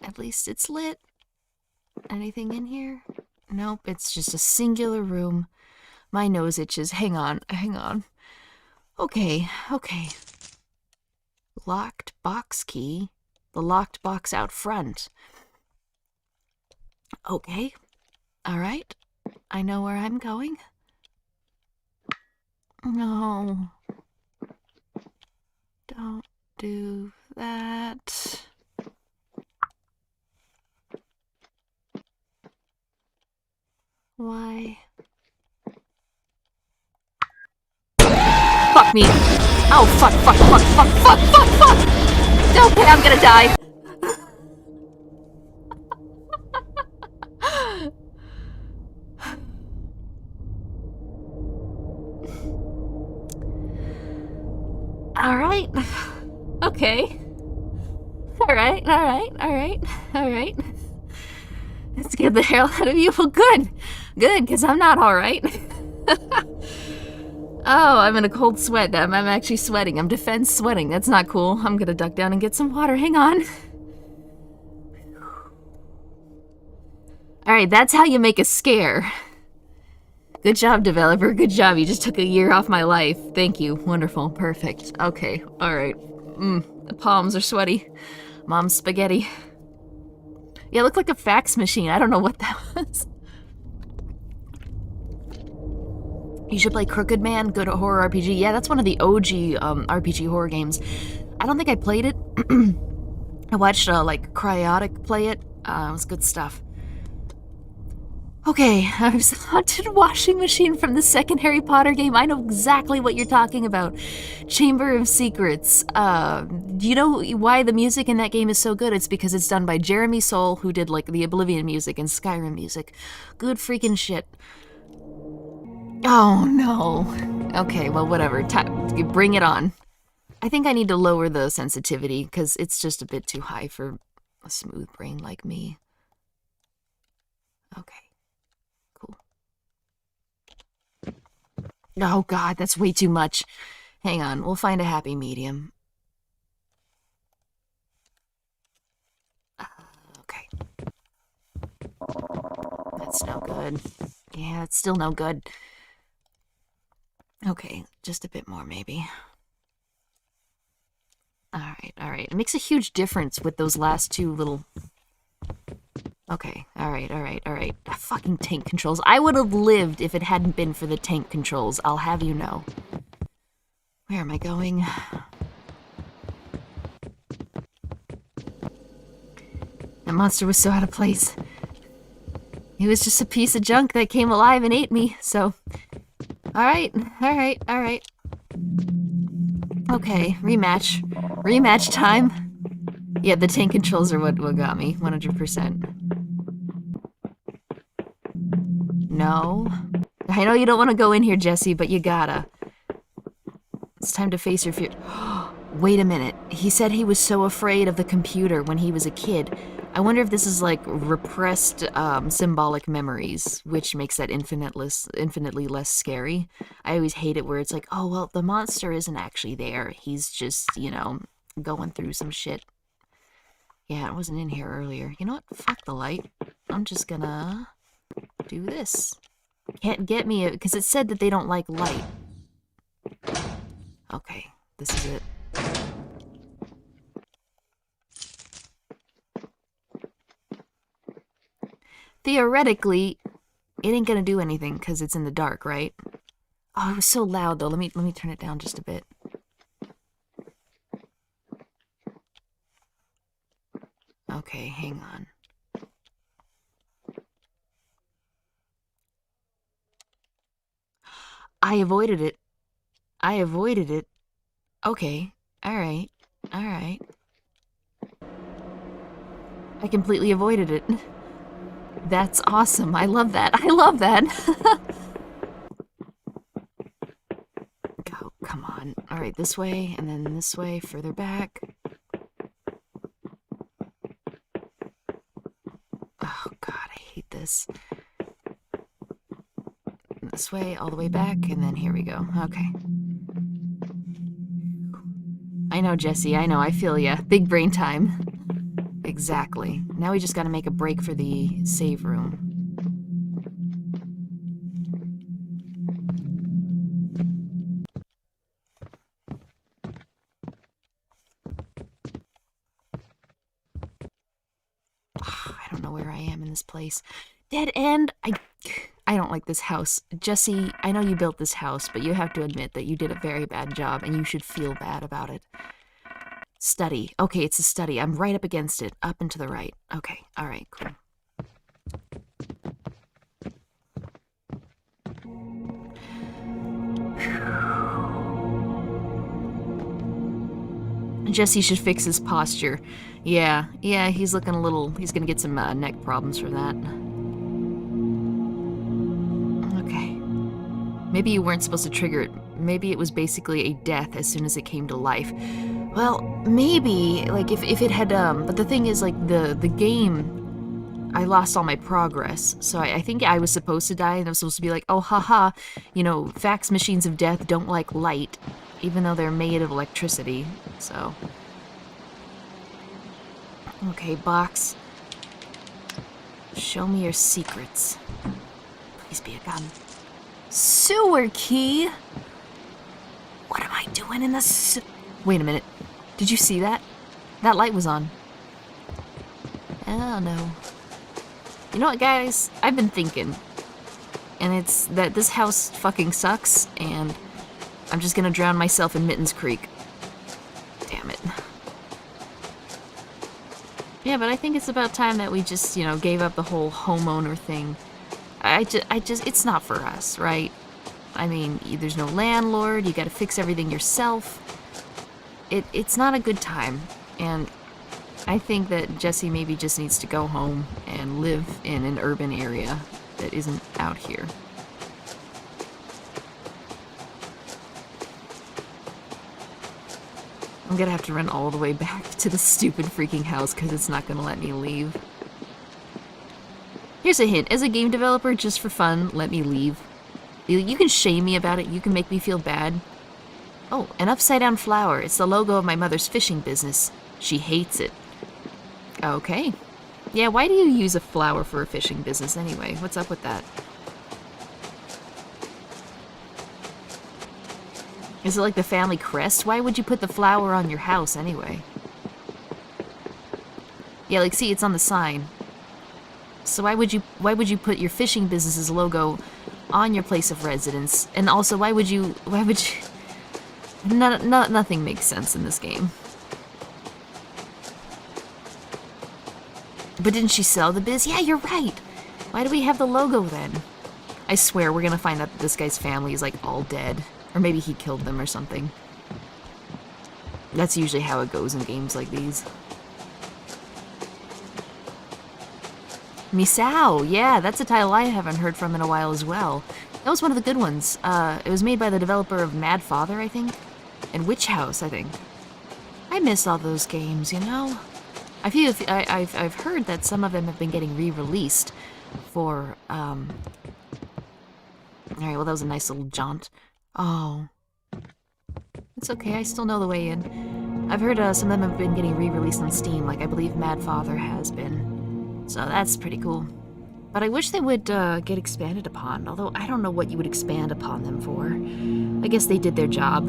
At least it's lit. Anything in here? Nope, it's just a singular room. My nose itches. Hang on. Okay. Locked box key. The locked box out front. Okay. All right. I know where I'm going. No. Don't do that. Why? Fuck me. Oh, fuck. Okay, I'm gonna die. All right. Okay. All right. That scared the hell out of you. Well, good, because I'm not all right. Oh, I'm in a cold sweat. I'm actually sweating. I'm defense sweating. That's not cool. I'm gonna duck down and get some water. Hang on. All right, that's how you make a scare. Good job, developer. Good job. You just took a year off my life. Thank you. Wonderful. Perfect. Okay. All right. The palms are sweaty. Mom's spaghetti. Yeah, it looked like a fax machine. I don't know what that was. You should play Crooked Man, good horror RPG. Yeah, that's one of the OG RPG horror games. I don't think I played it. I watched like Cryotic play it. It was good stuff. Okay, I was a haunted washing machine from the second Harry Potter game. I know exactly what you're talking about. Chamber of Secrets. Do you know why the music in that game is so good? It's because it's done by Jeremy Soule, who did like the Oblivion music and Skyrim music. Good freaking shit. Oh no. Okay, well whatever. Bring it on. I think I need to lower the sensitivity because it's just a bit too high for a smooth brain like me. Okay. Cool. Oh god, that's way too much. Hang on, we'll find a happy medium. Okay. That's no good. Yeah, it's still no good. Okay, just a bit more maybe. Alright. It makes a huge difference with those last two little... Okay, alright. Fucking tank controls. I would have lived if it hadn't been for the tank controls, I'll have you know. Where am I going? That monster was so out of place. He was just a piece of junk that came alive and ate me, so... Alright. Okay, rematch. Rematch time. Yeah, the tank controls are what got me, 100%. No. I know you don't want to go in here, Jesse, but you gotta. It's time to face your fear. Wait a minute. He said he was so afraid of the computer when he was a kid. I wonder if this is like repressed symbolic memories, which makes that infinitely less scary. I always hate it where it's like, oh, well, the monster isn't actually there. He's just, you know, going through some shit. Yeah, it wasn't in here earlier. You know what? Fuck the light. I'm just gonna do this. Can't get me, because it said that they don't like light. Okay, this is it. Theoretically, it ain't gonna do anything because it's in the dark, right? Oh, it was so loud though. Let me turn it down just a bit. Okay, hang on. I avoided it. Okay. Alright. I completely avoided it. That's awesome. I love that. Oh, come on. Alright, this way, and then this way, further back. Oh, God, I hate this. This way, all the way back, and then here we go. Okay. I know, Jesse. I know. I feel ya. Big brain time. Exactly. Now we just gotta make a break for the save room. I don't know where I am in this place. Dead end? I don't like this house. Jesse, I know you built this house, but you have to admit that you did a very bad job, and you should feel bad about it. Study. Okay, it's a study. I'm right up against it. Up and to the right. Okay, alright, cool. Jesse should fix his posture. Yeah, he's looking a little... He's gonna get some neck problems from that. Okay. Maybe you weren't supposed to trigger it. Maybe it was basically a death as soon as it came to life. Well, maybe, like, if it had, but the thing is, like, the game, I lost all my progress, so I think I was supposed to die, and I was supposed to be like, oh, haha, you know, fax machines of death don't like light, even though they're made of electricity, so. Okay, box. Show me your secrets. Please be a gun. Sewer key? What am I doing in the Wait a minute. Did you see that? That light was on. Oh, no. You know what, guys? I've been thinking. And it's that this house fucking sucks, and I'm just gonna drown myself in Mittens Creek. Damn it. Yeah, but I think it's about time that we just, you know, gave up the whole homeowner thing. I just, it's not for us, right? I mean, there's no landlord, you gotta fix everything yourself. It's not a good time, and I think that Jesse maybe just needs to go home and live in an urban area that isn't out here. I'm gonna have to run all the way back to the stupid freaking house because it's not gonna let me leave. Here's a hint. As a game developer, just for fun, let me leave. You can shame me about it. You can make me feel bad. Oh, an upside-down flower. It's the logo of my mother's fishing business. She hates it. Okay. Yeah, why do you use a flower for a fishing business anyway? What's up with that? Is it like the family crest? Why would you put the flower on your house anyway? Yeah, like, see, it's on the sign. So why would you put your fishing business's logo on your place of residence? And also, why would you... Nothing makes sense in this game. But didn't she sell the biz? Yeah, you're right. Why do we have the logo then? I swear we're gonna find out that this guy's family is like all dead. Or maybe he killed them or something. That's usually how it goes in games like these. Misao, yeah, that's a title I haven't heard from in a while as well. That was one of the good ones. It was made by the developer of Mad Father, I think? And Witch House, I think. I miss all those games, you know? I've heard that some of them have been getting re-released for, Alright, well that was a nice little jaunt. Oh. It's okay, I still know the way in. I've heard some of them have been getting re-released on Steam, like I believe Mad Father has been. So that's pretty cool. But I wish they would get expanded upon, although I don't know what you would expand upon them for. I guess they did their job.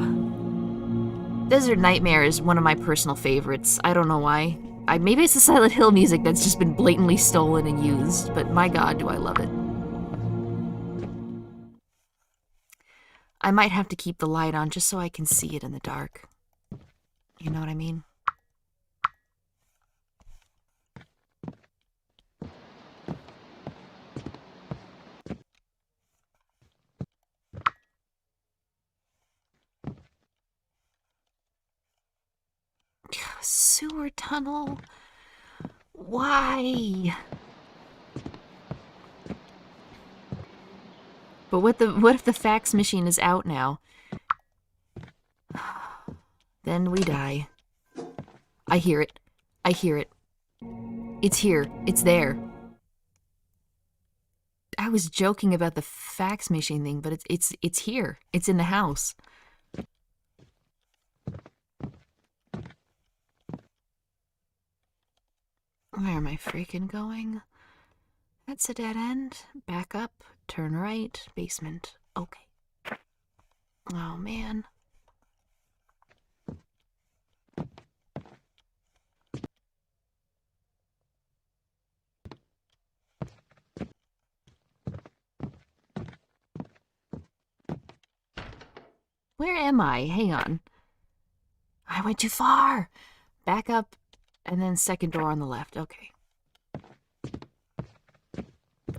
Desert Nightmare is one of my personal favorites. I don't know why. Maybe it's the Silent Hill music that's just been blatantly stolen and used, but my god, do I love it. I might have to keep the light on just so I can see it in the dark. You know what I mean? Sewer tunnel? Why? But what if the fax machine is out now? Then we die. I hear it. I hear it. It's here. It's there. I was joking about the fax machine thing, but it's here. It's in the house. Where am I freaking going? That's a dead end. Back up, turn right, basement. Okay. Oh, man. Where am I? Hang on. I went too far. Back up, and then second door on the left. Okay.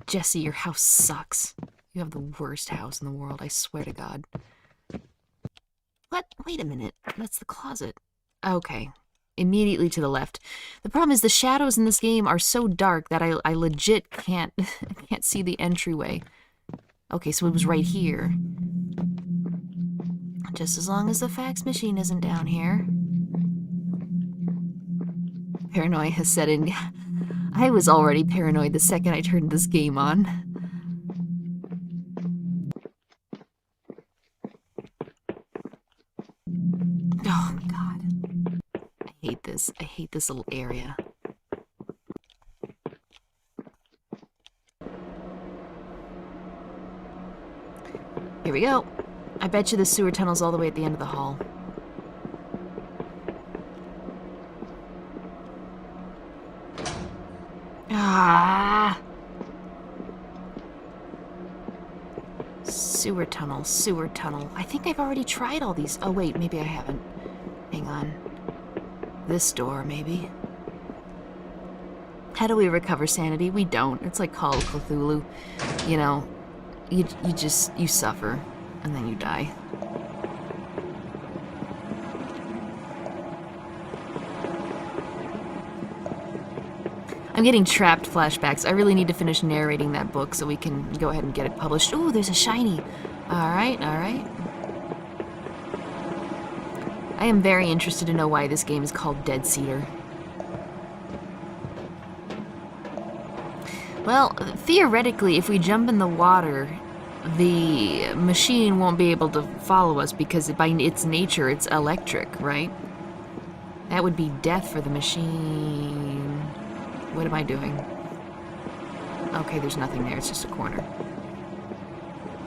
Jesse, your house sucks. You have the worst house in the world, I swear to God. What? Wait a minute. That's the closet. Okay. Immediately to the left. The problem is the shadows in this game are so dark that I legit can't see the entryway. Okay, so it was right here. Just as long as the fax machine isn't down here. Paranoia has set in. I was already paranoid the second I turned this game on. Oh, God. I hate this. I hate this little area. Here we go. I bet you the sewer tunnel's all the way at the end of the hall. Ah! Sewer tunnel, sewer tunnel. I think I've already tried all these. Oh, wait, maybe I haven't. Hang on. This door, maybe. How do we recover sanity? We don't. It's like Call of Cthulhu. You know, you suffer, and then you die. I'm getting trapped flashbacks. I really need to finish narrating that book so we can go ahead and get it published. Ooh, there's a shiny. Alright, alright. I am very interested to know why this game is called Dead Cedar. Well, theoretically, if we jump in the water, the machine won't be able to follow us because by its nature, it's electric, right? That would be death for the machine. What am I doing? Okay, there's nothing there. It's just a corner.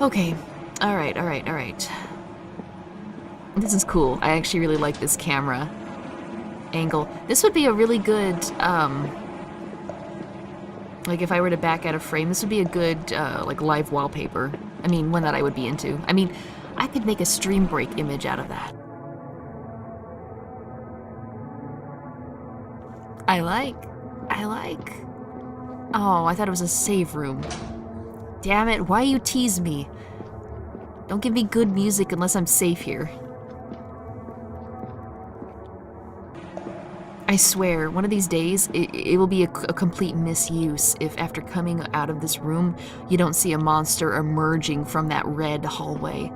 Okay. Alright, alright, alright. This is cool. I actually really like this camera angle. This would be a really good, like if I were to back out a frame, this would be a good, like live wallpaper. I mean, one that I would be into. I mean, I could make a stream break image out of that. I like. Oh, I thought it was a save room. Damn it, why you tease me? Don't give me good music unless I'm safe here. I swear, one of these days, it will be a complete misuse if after coming out of this room, you don't see a monster emerging from that red hallway.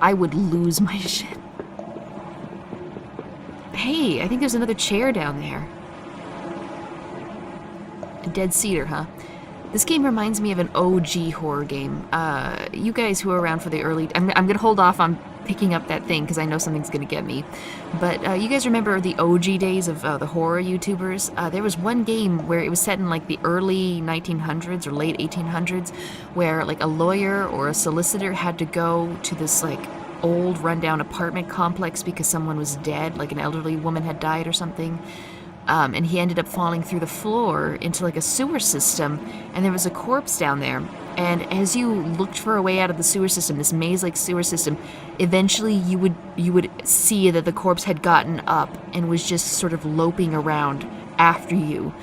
I would lose my shit. Hey, I think there's another chair down there. Dead Cedar, huh? This game reminds me of an OG horror game. You guys who are around for the early... I'm gonna hold off on picking up that thing because I know something's gonna get me. But you guys remember the OG days of the horror YouTubers? There was one game where it was set in like the early 1900s or late 1800s where like a lawyer or a solicitor had to go to this like old rundown apartment complex because someone was dead, like an elderly woman had died or something. And he ended up falling through the floor into like a sewer system, and there was a corpse down there. And as you looked for a way out of the sewer system, this maze-like sewer system, eventually you would see that the corpse had gotten up and was just sort of loping around after you.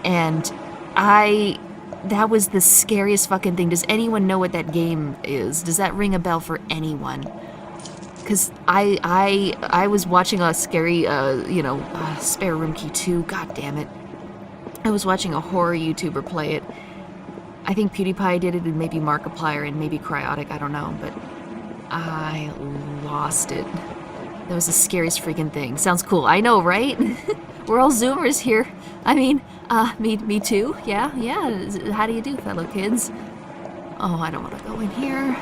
And that was the scariest fucking thing. Does anyone know what that game is? Does that ring a bell for anyone? Because I was watching a scary, Spare Room Key 2, god damn it. I was watching a horror YouTuber play it. I think PewDiePie did it, and maybe Markiplier, and maybe Cryotic, I don't know, but I lost it. That was the scariest freaking thing. Sounds cool, I know, right? We're all Zoomers here. I mean, me too, yeah. How do you do, fellow kids? Oh, I don't want to go in here.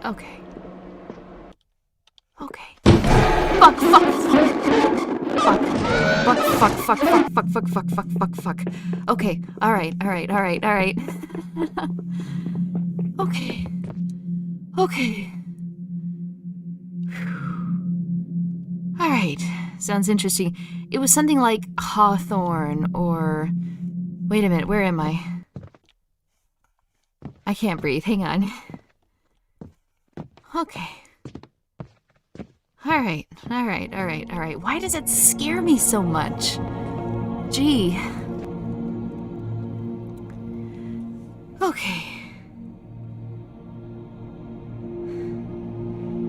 Okay. Fuck. Okay, alright. Okay. Alright, sounds interesting. It was something like Hawthorne or... Wait a minute, where am I? I can't breathe. Hang on. Okay. Alright. Why does it scare me so much? Gee. Okay.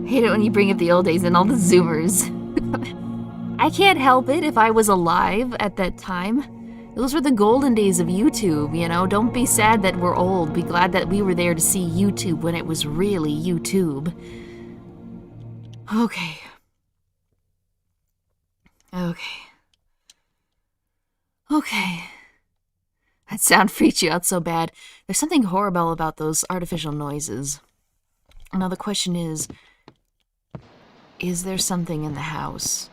Hate it when you bring up the old days and all the Zoomers. I can't help it if I was alive at that time. Those were the golden days of YouTube, you know? Don't be sad that we're old. Be glad that we were there to see YouTube when it was really YouTube. Okay. That sound freaked you out so bad. There's something horrible about those artificial noises. Now the question is there something in the house?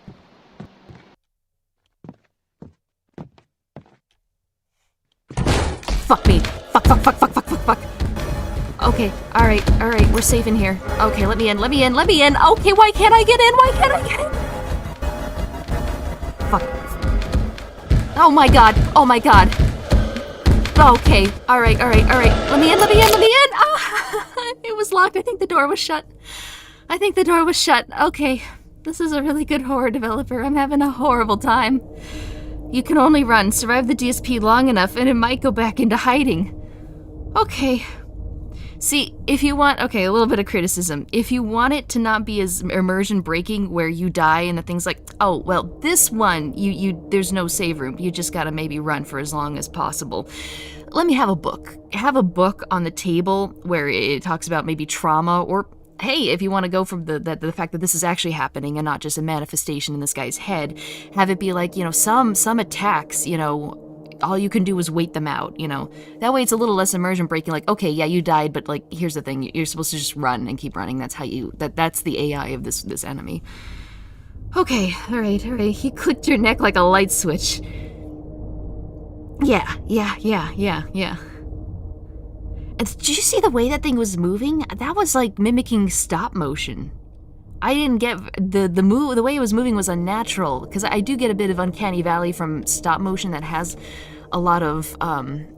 Fuck me. Fuck. Okay, alright, we're safe in here. Okay, let me in. Okay, why can't I get in? Fuck. Oh my god. Okay, alright. Let me in. Ah, it was locked. I think the door was shut. Okay, this is a really good horror developer. I'm having a horrible time. You can only run, survive the DSP long enough, and it might go back into hiding. Okay. See, if you want, okay, a little bit of criticism. If you want it to not be as immersion breaking where you die and the things like, oh, well, this one, there's no save room. You just gotta maybe run for as long as possible. Let me have a book. Have a book on the table where it talks about maybe trauma, or hey, if you want to go from the fact that this is actually happening and not just a manifestation in this guy's head, have it be like, you know, some attacks, you know, all you can do is wait them out, you know. That way it's a little less immersion breaking, like, okay, yeah, you died, but like, here's the thing, you're supposed to just run and keep running. That's how that's the AI of this enemy. Okay, alright. He clicked your neck like a light switch. Yeah. And did you see the way that thing was moving? That was like mimicking stop motion. I didn't get the way it was moving was unnatural, because I do get a bit of uncanny valley from stop motion that has a lot of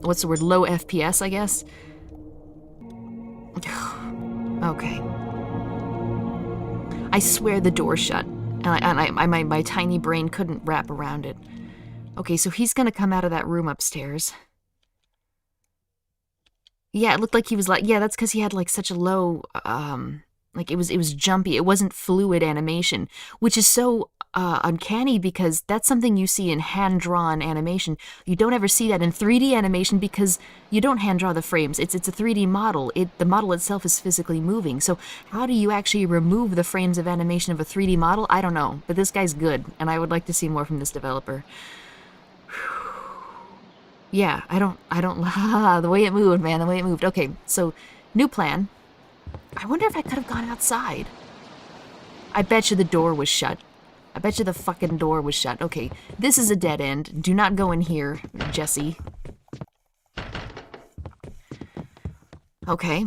what's the word, low FPS, I guess. Okay. I swear the door shut, and my tiny brain couldn't wrap around it. Okay, so he's gonna come out of that room upstairs. Yeah, it looked like he was like, yeah, that's because he had like such a low like it was jumpy. It wasn't fluid animation, which is so uncanny, because that's something you see in hand-drawn animation. You don't ever see that in 3D animation because you don't hand-draw the frames. It's a 3D model. The model itself is physically moving. So how do you actually remove the frames of animation of a 3D model? I don't know, but this guy's good, and I would like to see more from this developer. Yeah, I don't the way it moved, man, the way it moved. Okay, so new plan. I wonder if I could have gone outside. I bet you the door was shut. I bet you the fucking door was shut. Okay, this is a dead end. Do not go in here, Jesse. Okay.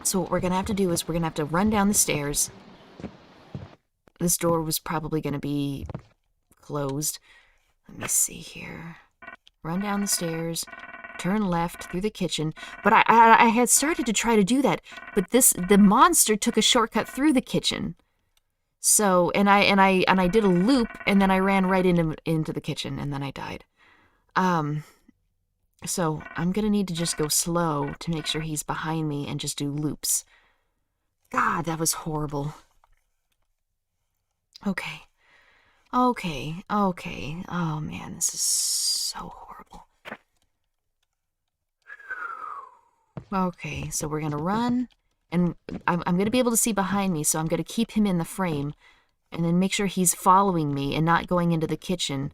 So what we're gonna have to do is we're gonna have to run down the stairs. This door was probably gonna be closed. Let me see here. Run down the stairs, turn left through the kitchen. But I had started to try to do that, but the monster took a shortcut through the kitchen. So and I did a loop, and then I ran right into the kitchen, and then I died. So I'm gonna need to just go slow to make sure he's behind me and just do loops. God, that was horrible. Okay. Oh man, this is so horrible. Okay, so we're gonna run, and I'm gonna be able to see behind me, so I'm gonna keep him in the frame, and then make sure he's following me and not going into the kitchen,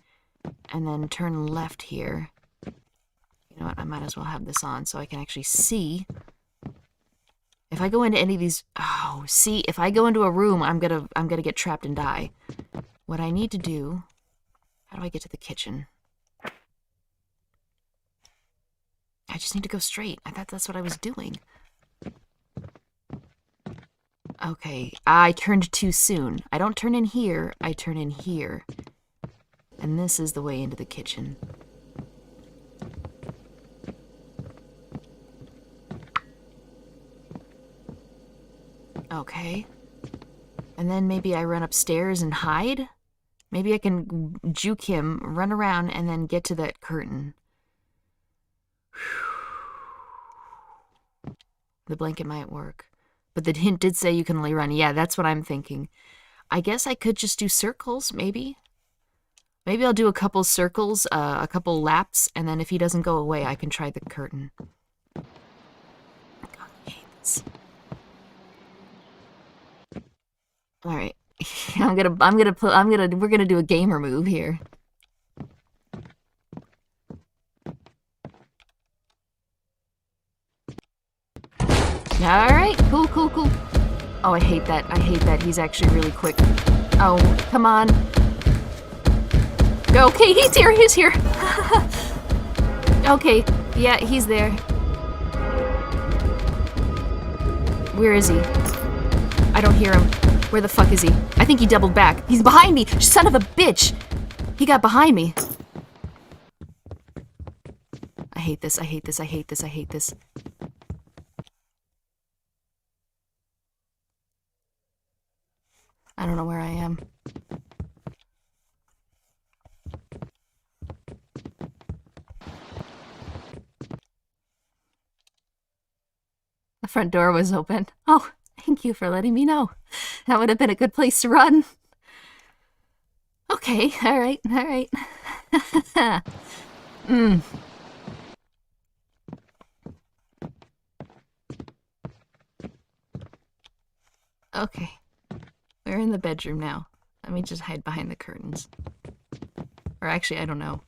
and then turn left here. You know what, I might as well have this on so I can actually see. If I go into any of these, oh, see, if I go into a room, I'm gonna get trapped and die. What I need to do, how do I get to the kitchen? I just need to go straight. I thought that's what I was doing. Okay, I turned too soon. I don't turn in here, I turn in here. And this is the way into the kitchen. Okay. And then maybe I run upstairs and hide? Maybe I can juke him, run around, and then get to that curtain. The blanket might work. But the hint did say you can only run. Yeah, that's what I'm thinking. I guess I could just do circles, maybe? Maybe I'll do a couple circles, a couple laps, and then if he doesn't go away, I can try the curtain. God, I hate this. All right, we're gonna do a gamer move here. All right, cool. Oh, I hate that. He's actually really quick. Oh, come on. Okay, he's here. Okay, yeah, he's there. Where is he? I don't hear him. Where the fuck is he? I think he doubled back. He's behind me! Son of a bitch! He got behind me. I hate this. I don't know where I am. The front door was open. Oh, thank you for letting me know. That would have been a good place to run. Okay, all right. Okay. We're in the bedroom now. Let me just hide behind the curtains. Or actually, I don't know.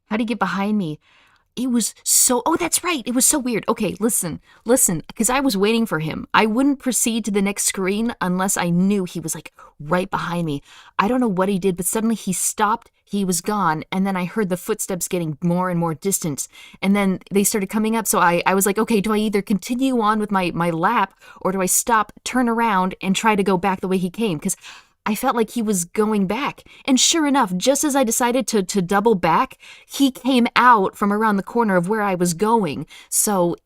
How'd he get behind me? It was so... Oh, that's right. It was so weird. Okay, listen, because I was waiting for him. I wouldn't proceed to the next screen unless I knew he was, like, right behind me. I don't know what he did, but suddenly he stopped, he was gone, and then I heard the footsteps getting more and more distant, and then they started coming up, so I was like, okay, do I either continue on with my lap, or do I stop, turn around, and try to go back the way he came? Because I felt like he was going back. And sure enough, just as I decided to double back, he came out from around the corner of where I was going. So,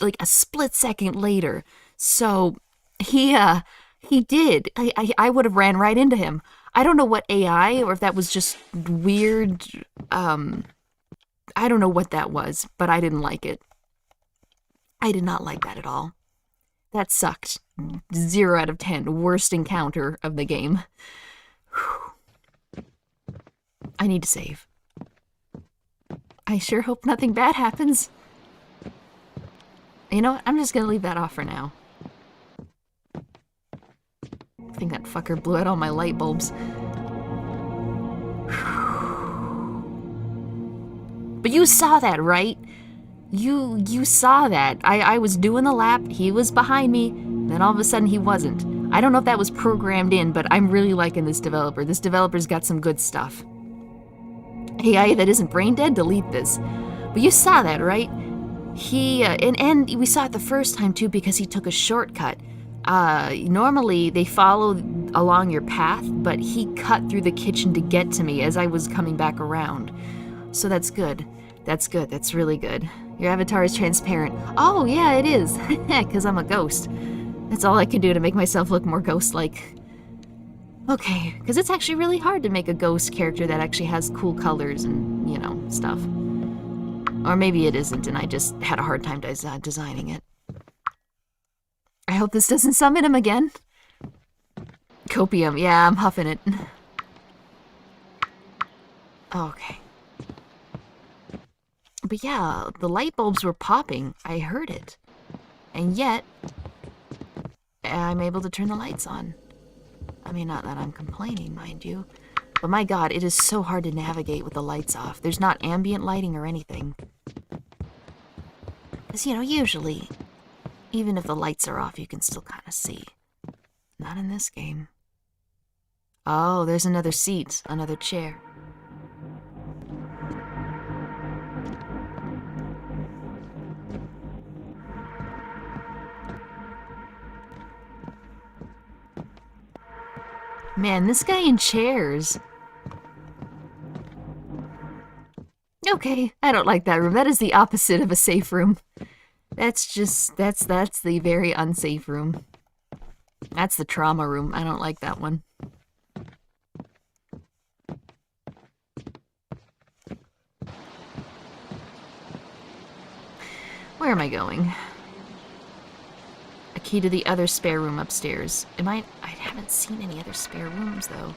like a split second later. So, he did. I would have ran right into him. I don't know what AI, or if that was just weird, I don't know what that was, but I didn't like it. I did not like that at all. That sucked. 0 out of 10. Worst encounter of the game. Whew. I need to save. I sure hope nothing bad happens. You know what? I'm just gonna leave that off for now. I think that fucker blew out all my light bulbs. But you saw that, right? You saw that. I was doing the lap, he was behind me, then all of a sudden he wasn't. I don't know if that was programmed in, but I'm really liking this developer. This developer's got some good stuff. AI that isn't brain dead, delete this. But you saw that, right? He, and we saw it the first time too because he took a shortcut. Normally they follow along your path, but he cut through the kitchen to get to me as I was coming back around. So that's good. That's good. That's really good. Your avatar is transparent. Oh, yeah, it is. Because I'm a ghost. That's all I can do to make myself look more ghost-like. Okay, because it's actually really hard to make a ghost character that actually has cool colors and, you know, stuff. Or maybe it isn't, and I just had a hard time designing it. I hope this doesn't summon him again. Copium. Yeah, I'm huffing it. Okay. But yeah, the light bulbs were popping. I heard it. And yet, I'm able to turn the lights on. I mean, not that I'm complaining, mind you. But my god, it is so hard to navigate with the lights off. There's not ambient lighting or anything. Because, you know, usually, even if the lights are off, you can still kind of see. Not in this game. Oh, there's another seat, another chair. Man, this guy in chairs. Okay, I don't like that room. That is the opposite of a safe room. That's the very unsafe room. That's the trauma room. I don't like that one. Where am I going? A key to the other spare room upstairs. I haven't seen any other spare rooms, though.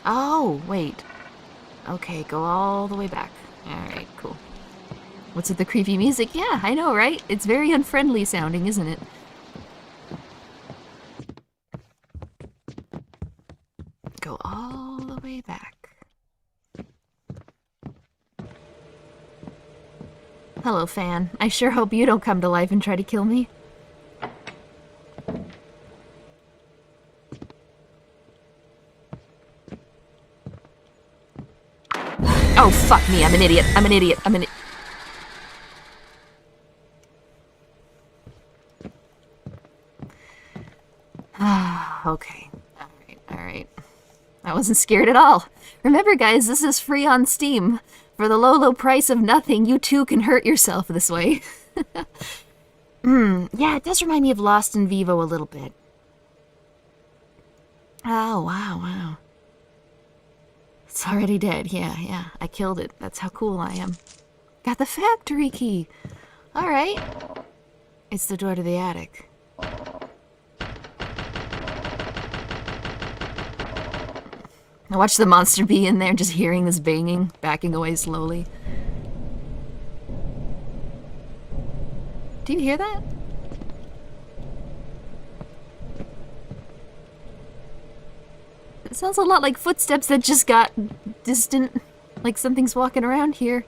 Oh, wait. Okay, go all the way back. Alright, cool. What's with the creepy music? Yeah, I know, right? It's very unfriendly sounding, isn't it? Go all the way back. Hello, fan. I sure hope you don't come to life and try to kill me. Oh, fuck me. I'm an idiot. I'm an idiot. I'm an idiot. Okay. Alright. I wasn't scared at all. Remember, guys, this is free on Steam. For the low, low price of nothing, you too can hurt yourself this way. Yeah, it does remind me of Lost in Vivo a little bit. Oh, wow. It's already dead. Yeah. I killed it. That's how cool I am. Got the factory key. Alright. It's the door to the attic. I watched the monster be in there, just hearing this banging, backing away slowly. Do you hear that? It sounds a lot like footsteps that just got distant. Like something's walking around here.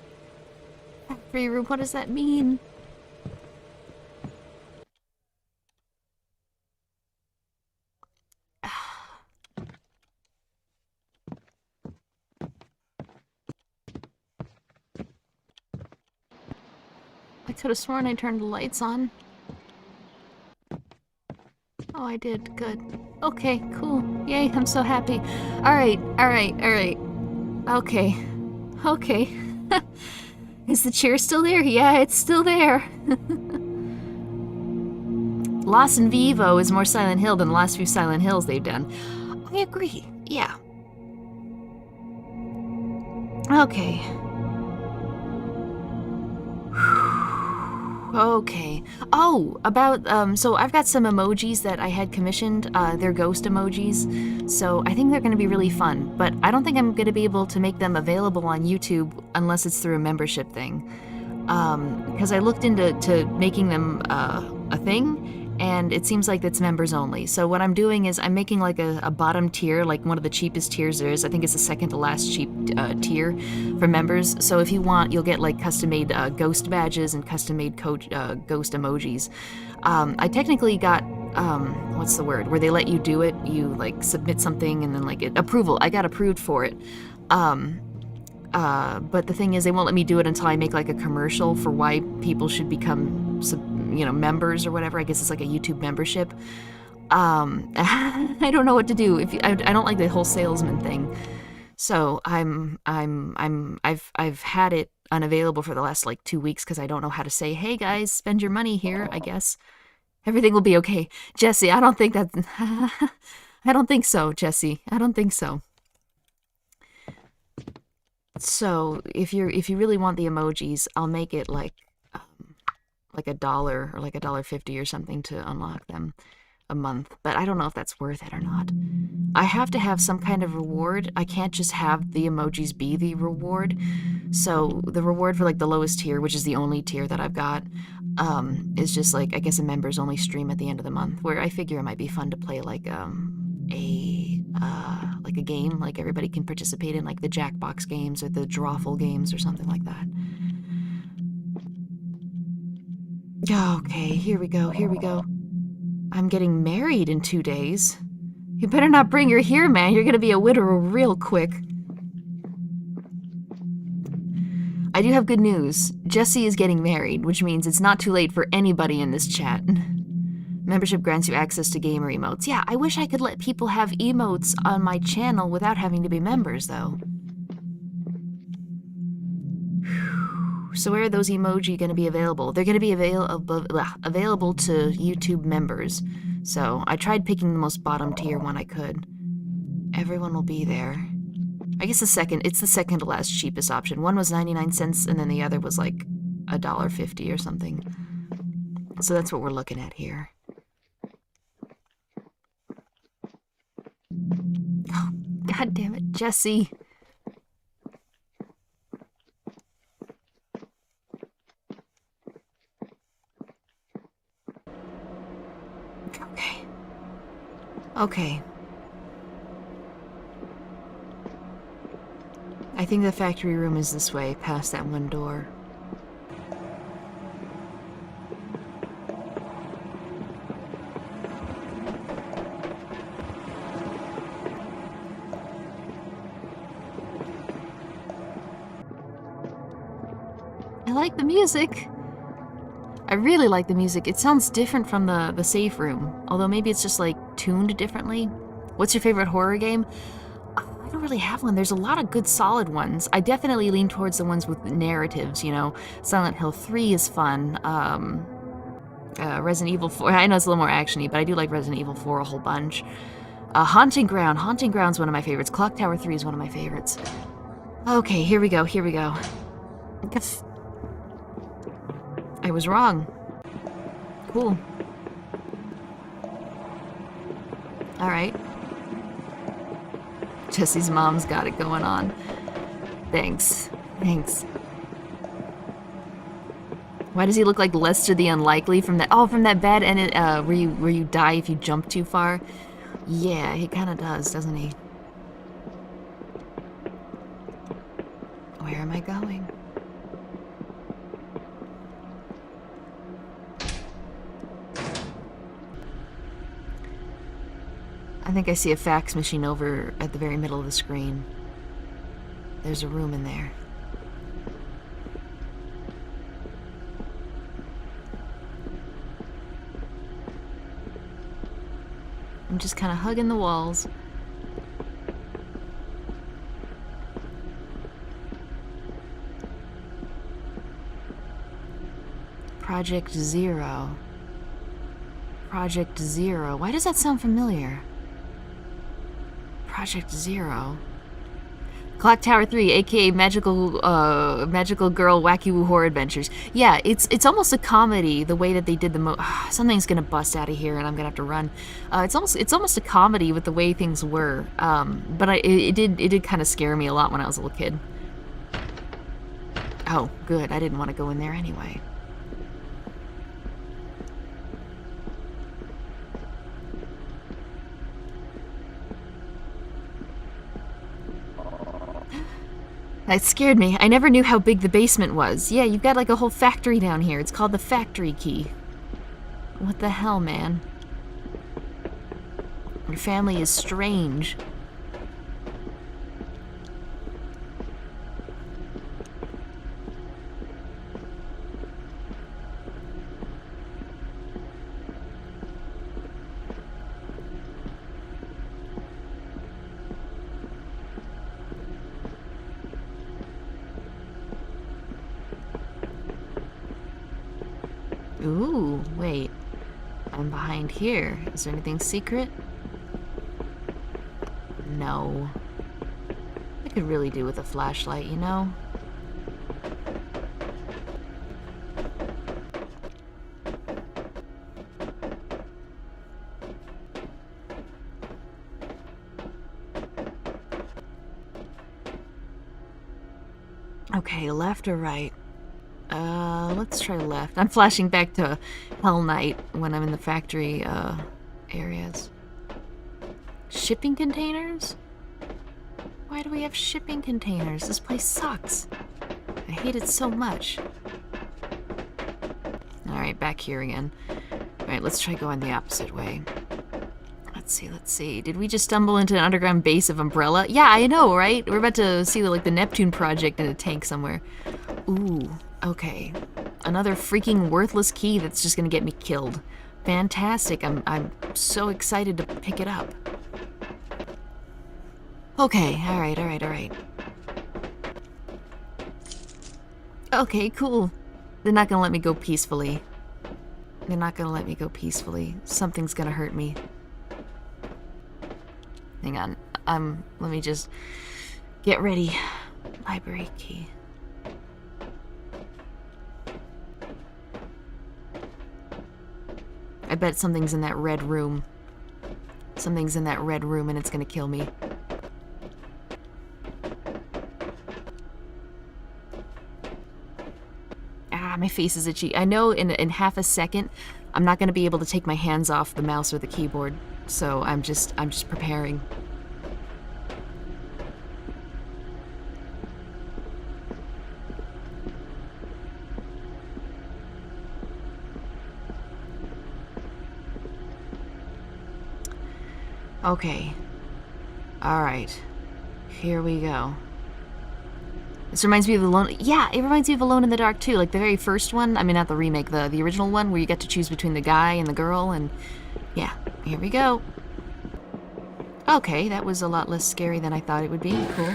Factory room, what does that mean? I could have sworn I turned the lights on. Oh, I did. Good. Okay, cool. Yay, I'm so happy. Alright. Okay. Is the chair still there? Yeah, it's still there. Lost in Vivo is more Silent Hill than the last few Silent Hills they've done. I agree. Yeah. Okay. Okay. Oh, about, so I've got some emojis that I had commissioned. They're ghost emojis. So I think they're going to be really fun. But I don't think I'm going to be able to make them available on YouTube unless it's through a membership thing. Because I looked into making them a thing, and it seems like it's members only. So what I'm doing is I'm making like a bottom tier, like one of the cheapest tiers there is. I think it's the second to last cheap tier for members. So if you want, you'll get like custom-made ghost badges and custom-made ghost emojis. I technically got, what's the word, where they let you do it. You like submit something and then like approval. I got approved for it. But the thing is, they won't let me do it until I make like a commercial for why people should become, members or whatever. I guess it's like a YouTube membership. I don't know what to do. I don't like the whole salesman thing. So I've had it unavailable for the last like 2 weeks because I don't know how to say, hey guys, spend your money here. I guess everything will be okay. Jesse, I don't think that. I don't think so, Jesse. I don't think so. So if you really want the emojis, I'll make it like $1 or like $1.50 or something to unlock them a month. But I don't know if that's worth it or not. I have to have some kind of reward. I can't just have the emojis be the reward. So the reward for like the lowest tier, which is the only tier that I've got, is just like, I guess, a members only stream at the end of the month, where I figure it might be fun to play like a game, like everybody can participate in, like the Jackbox games or the Drawful games or something like that. Okay, here we go. I'm getting married in 2 days. You better not bring her here, man. You're gonna be a widower real quick. I do have good news. Jesse is getting married, which means it's not too late for anybody in this chat. Membership grants you access to gamer emotes. Yeah, I wish I could let people have emotes on my channel without having to be members, though. So where are those emoji going to be available? They're going to be available to YouTube members. So I tried picking the most bottom tier one I could. Everyone will be there. I guess it's the second to last cheapest option. One was 99 cents and then the other was like $1.50 or something. So that's what we're looking at here. Oh, God damn it, Jesse. Okay. Okay. I think the factory room is this way, past that one door. I like the music. I really like the music. It sounds different from the safe room, although maybe it's just like tuned differently. What's your favorite horror game? I don't really have one. There's a lot of good solid ones. I definitely lean towards the ones with narratives, you know. Silent Hill 3 is fun. Resident Evil 4, I know it's a little more actiony, but I do like Resident Evil 4 a whole bunch. Haunting Ground. Haunting Ground's one of my favorites. Clock Tower 3 is one of my favorites. Okay, here we go, here we go. I was wrong. Cool. Alright. Jesse's mom's got it going on. Thanks. Thanks. Why does he look like Lester the Unlikely from that? Oh, from that bad end, where you die if you jump too far. Yeah, he kind of does, doesn't he? Where am I going? I think I see a fax machine over at the very middle of the screen. There's a room in there. I'm just kind of hugging the walls. Project Zero. Project Zero. Why does that sound familiar? Project Zero. Clock Tower 3, aka Magical Girl Wacky Horror Adventures. Yeah, it's almost a comedy, the way that they did the something's gonna bust out of here and I'm gonna have to run. It's almost a comedy with the way things were. But it did kind of scare me a lot when I was a little kid. Oh, good. I didn't want to go in there anyway. That scared me. I never knew how big the basement was. Yeah, you've got like a whole factory down here. It's called the Factory Key. What the hell, man? Your family is strange. Ooh, wait. I'm behind here. Is there anything secret? No. I could really do with a flashlight, you know? Okay, left or right? Let's try left. I'm flashing back to Hell Night when I'm in the factory, areas. Shipping containers? Why do we have shipping containers? This place sucks. I hate it so much. Alright, back here again. Alright, let's try going the opposite way. Let's see. Did we just stumble into an underground base of Umbrella? Yeah, I know, right? We're about to see like the Neptune project in a tank somewhere. Ooh, okay. Another freaking worthless key that's just gonna get me killed. Fantastic. I'm so excited to pick it up. Okay, alright. Okay, cool. They're not gonna let me go peacefully. Something's gonna hurt me. Hang on. Let me just get ready. Library key. I bet something's in that red room. Something's in that red room and it's gonna kill me. Ah, my face is itchy. I know in half a second I'm not gonna be able to take my hands off the mouse or the keyboard, so I'm just preparing. Okay. Alright. Here we go. This reminds me of Alone... Yeah, it reminds me of Alone in the Dark, too. Like, the very first one. I mean, not the remake, the original one, where you get to choose between the guy and the girl, and... Yeah, here we go. Okay, that was a lot less scary than I thought it would be. Cool.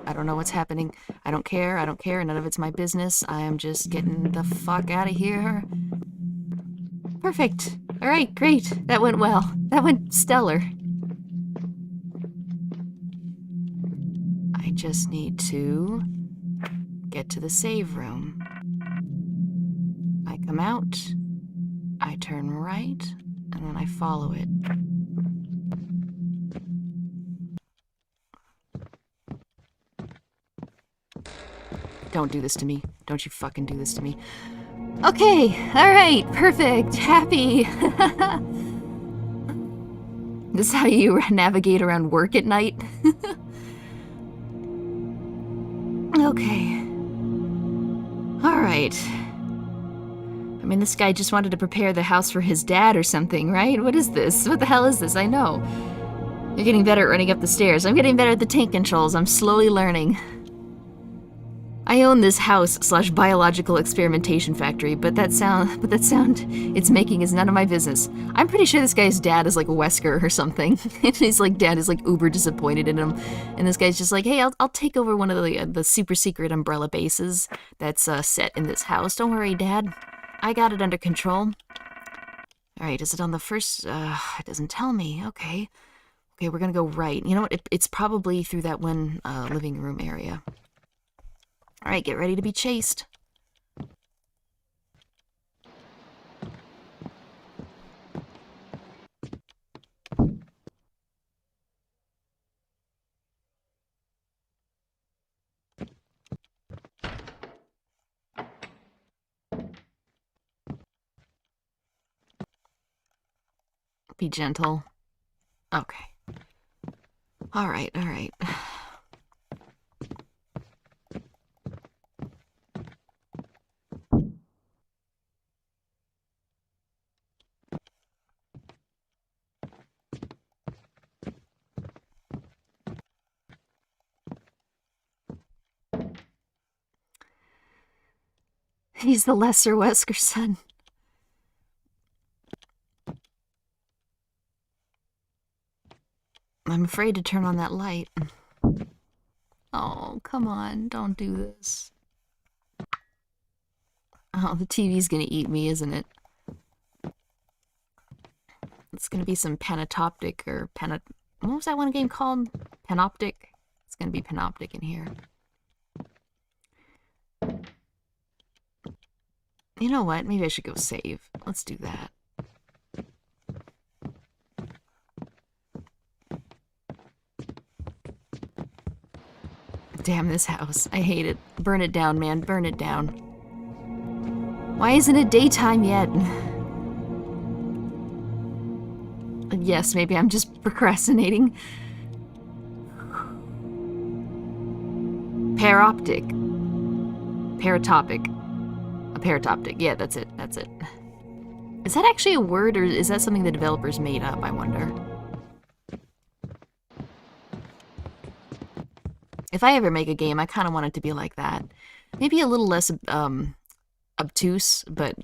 I don't know what's happening. I don't care. None of it's my business. I am just getting the fuck out of here. Perfect. Alright, great. That went well. That went stellar. I just need to get to the save room. I come out, I turn right, and then I follow it. Don't do this to me. Don't you fucking do this to me. Okay, alright, perfect, happy. This is how you navigate around work at night? Okay. Alright. I mean, this guy just wanted to prepare the house for his dad or something, right? What is this? What the hell is this? I know. You're getting better at running up the stairs. I'm getting better at the tank controls. I'm slowly learning. I own this house/biological experimentation factory, but that sound it's making is none of my business. I'm pretty sure this guy's dad is like a Wesker or something. And his dad is like uber disappointed in him. And this guy's just like, hey, I'll take over one of the super secret umbrella bases that's set in this house. Don't worry, Dad. I got it under control. Alright, is it on the first? It doesn't tell me. Okay. Okay, we're gonna go right. You know what? It's probably through that one living room area. Alright, get ready to be chased. Be gentle. Okay. Alright. He's the lesser Wesker son. I'm afraid to turn on that light. Oh, come on, don't do this. Oh, the TV's gonna eat me, isn't it? It's gonna be some Panoptic or what was that one game called? Panoptic? It's gonna be Panoptic in here. You know what? Maybe I should go save. Let's do that. Damn this house. I hate it. Burn it down, man. Burn it down. Why isn't it daytime yet? Yes, maybe I'm just procrastinating. Paroptic. Paratopic. A paratoptic. Yeah, that's it. That's it. Is that actually a word, or is that something the developers made up, I wonder? If I ever make a game, I kind of want it to be like that. Maybe a little less obtuse, but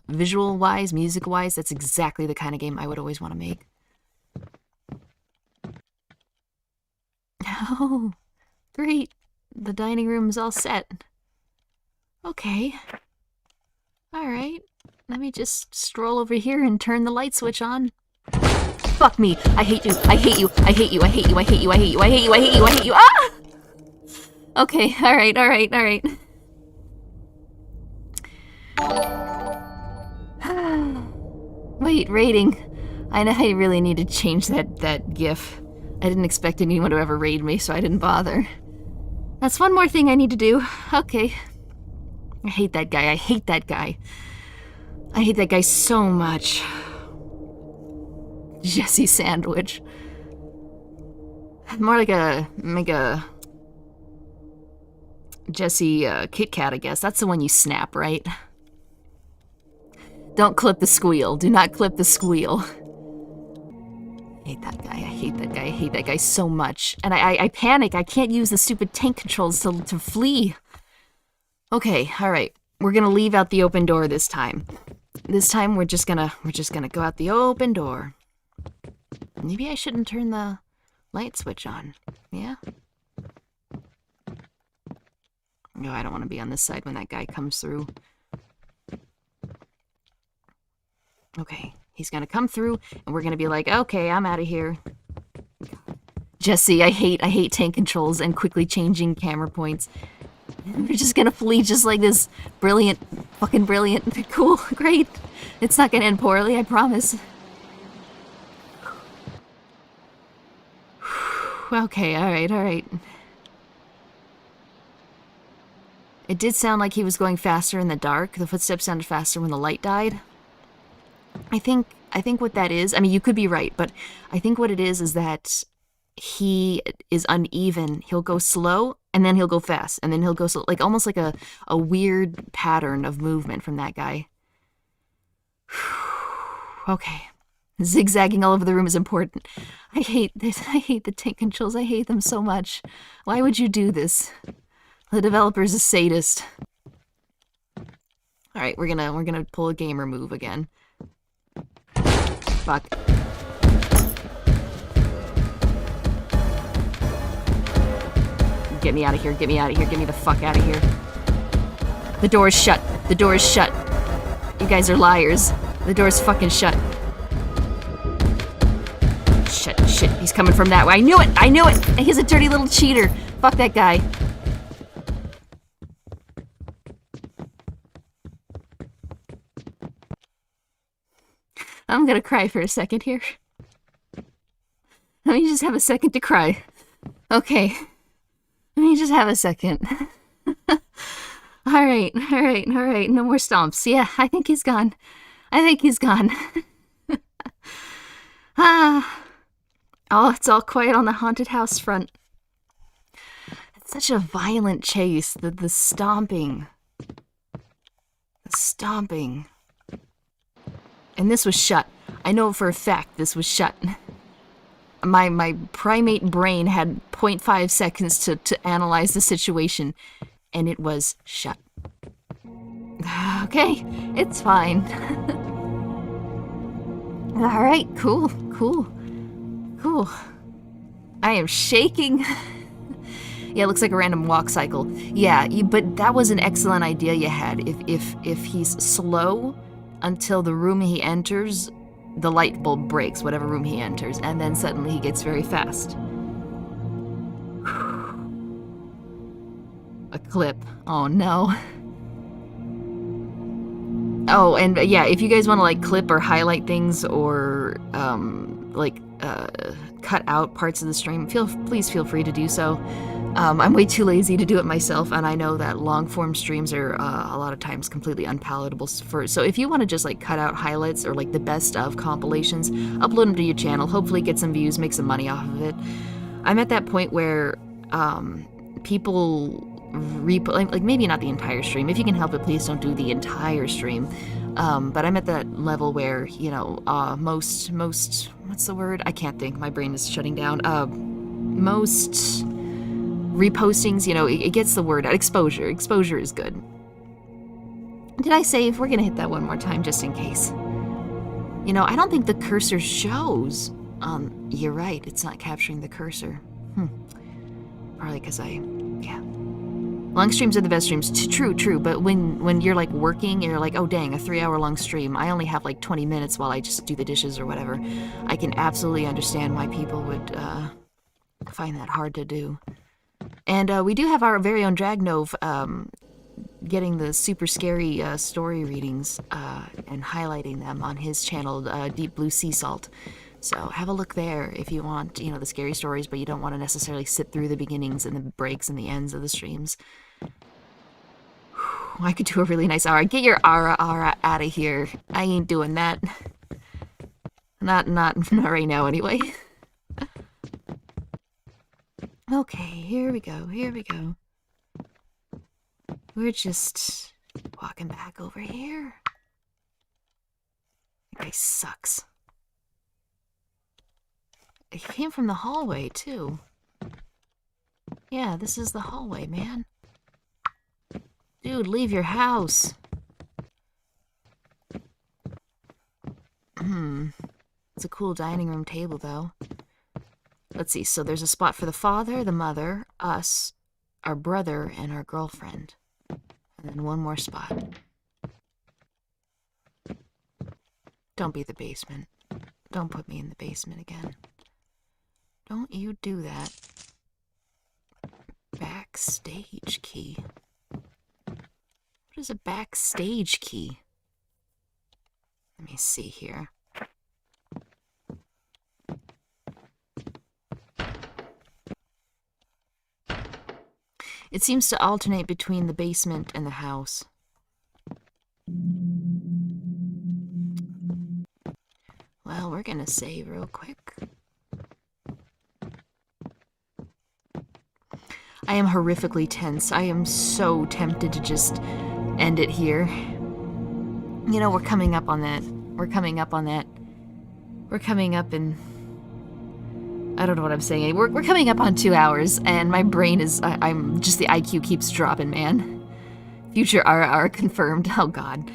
visual-wise, music-wise, that's exactly the kind of game I would always want to make. Oh, great. The dining room's all set. Okay. Alright. Let me just stroll over here and turn the light switch on. Fuck me. I hate you. I hate you. I hate you. I hate you. I hate you. I hate you. I hate you. I hate you. I hate you. Ah! Okay. Alright. Alright. Alright. Wait, raiding. I really need to change that gif. I didn't expect anyone to ever raid me, so I didn't bother. That's one more thing I need to do. Okay. I hate that guy. I hate that guy. I hate that guy so much. Jesse Sandwich. More like a Jesse Kit Kat, I guess. That's the one you snap, right? Don't clip the squeal. Do not clip the squeal. I hate that guy. I hate that guy. I hate that guy so much. And I panic. I can't use the stupid tank controls to flee. Okay, alright. We're gonna leave out the open door this time. This time we're just gonna go out the open door. Maybe I shouldn't turn the light switch on. Yeah? No, I don't want to be on this side when that guy comes through. Okay, he's gonna come through, and we're gonna be like, okay, I'm out of here. Jesse, I hate tank controls and quickly changing camera points. We're just gonna flee just like this. Brilliant. Fucking brilliant. Cool. Great. It's not gonna end poorly, I promise. Okay, alright, alright. It did sound like he was going faster in the dark. The footsteps sounded faster when the light died. I think what that is, I mean, you could be right, but I think what it is that he is uneven. He'll go slow, and then he'll go fast, and then he'll go slow. Like, almost like a weird pattern of movement from that guy. Okay. Zigzagging all over the room is important. I hate this. I hate the tank controls. I hate them so much. Why would you do this? The developer's a sadist. Alright, we're gonna pull a gamer move again. Fuck. Get me out of here, get me out of here, get me the fuck out of here. The door is shut. The door is shut. You guys are liars. The door is fucking shut. Shit, he's coming from that way. I knew it! I knew it! He's a dirty little cheater. Fuck that guy. I'm gonna cry for a second here. Let me just have a second to cry. Okay. Let me just have a second. Alright. No more stomps. Yeah, I think he's gone. I think he's gone. Oh, it's all quiet on the haunted house front. It's such a violent chase. The stomping. The stomping. And this was shut. I know for a fact this was shut. My primate brain had 0.5 seconds to analyze the situation, and it was shut. Okay, it's fine. Alright, cool. I am shaking. Yeah, it looks like a random walk cycle. Yeah, but that was an excellent idea you had. If he's slow until the room he enters, the light bulb breaks, whatever room he enters, and then suddenly he gets very fast. A clip. Oh no. Oh, and yeah, if you guys want to like clip or highlight things or cut out parts of the stream, please feel free to do so. I'm way too lazy to do it myself, and I know that long-form streams are a lot of times completely unpalatable so if you want to just like cut out highlights or like the best of compilations, upload them to your channel, hopefully get some views, make some money off of it. I'm at that point where people like maybe not the entire stream. If you can help it, please don't do the entire stream. But I'm at that level where, you know, most, what's the word? I can't think. My brain is shutting down. Most repostings, you know, it gets the word out. Exposure is good. Did I save? We're gonna hit that one more time just in case. You know, I don't think the cursor shows. You're right, it's not capturing the cursor. Probably because yeah. Long streams are the best streams. True, but when you're like working, you're like, oh dang, a 3-hour long stream. I only have like 20 minutes while I just do the dishes or whatever. I can absolutely understand why people would find that hard to do. And we do have our very own Dragnove getting the super scary story readings and highlighting them on his channel, Deep Blue Sea Salt. So have a look there if you want, you know, the scary stories, but you don't want to necessarily sit through the beginnings and the breaks and the ends of the streams. I could do a really nice aura. Get your aura out of here. I ain't doing that. Not right now anyway. Okay, here we go. We're just walking back over here. That guy sucks. He came from the hallway, too. Yeah, this is the hallway, man. Dude, leave your house. It's a cool dining room table, though. Let's see, so there's a spot for the father, the mother, us, our brother, and our girlfriend. And then one more spot. Don't be the basement. Don't put me in the basement again. Don't you do that. Backstage key. What is a backstage key? Let me see here. It seems to alternate between the basement and the house. Well, we're gonna save real quick. I am horrifically tense. I am so tempted to just end it here. You know, we're coming up on that. We're coming up in... I don't know what I'm saying. We're coming up on 2 hours, and my brain is... I'm just... The IQ keeps dropping, man. Future RR confirmed. Oh, God.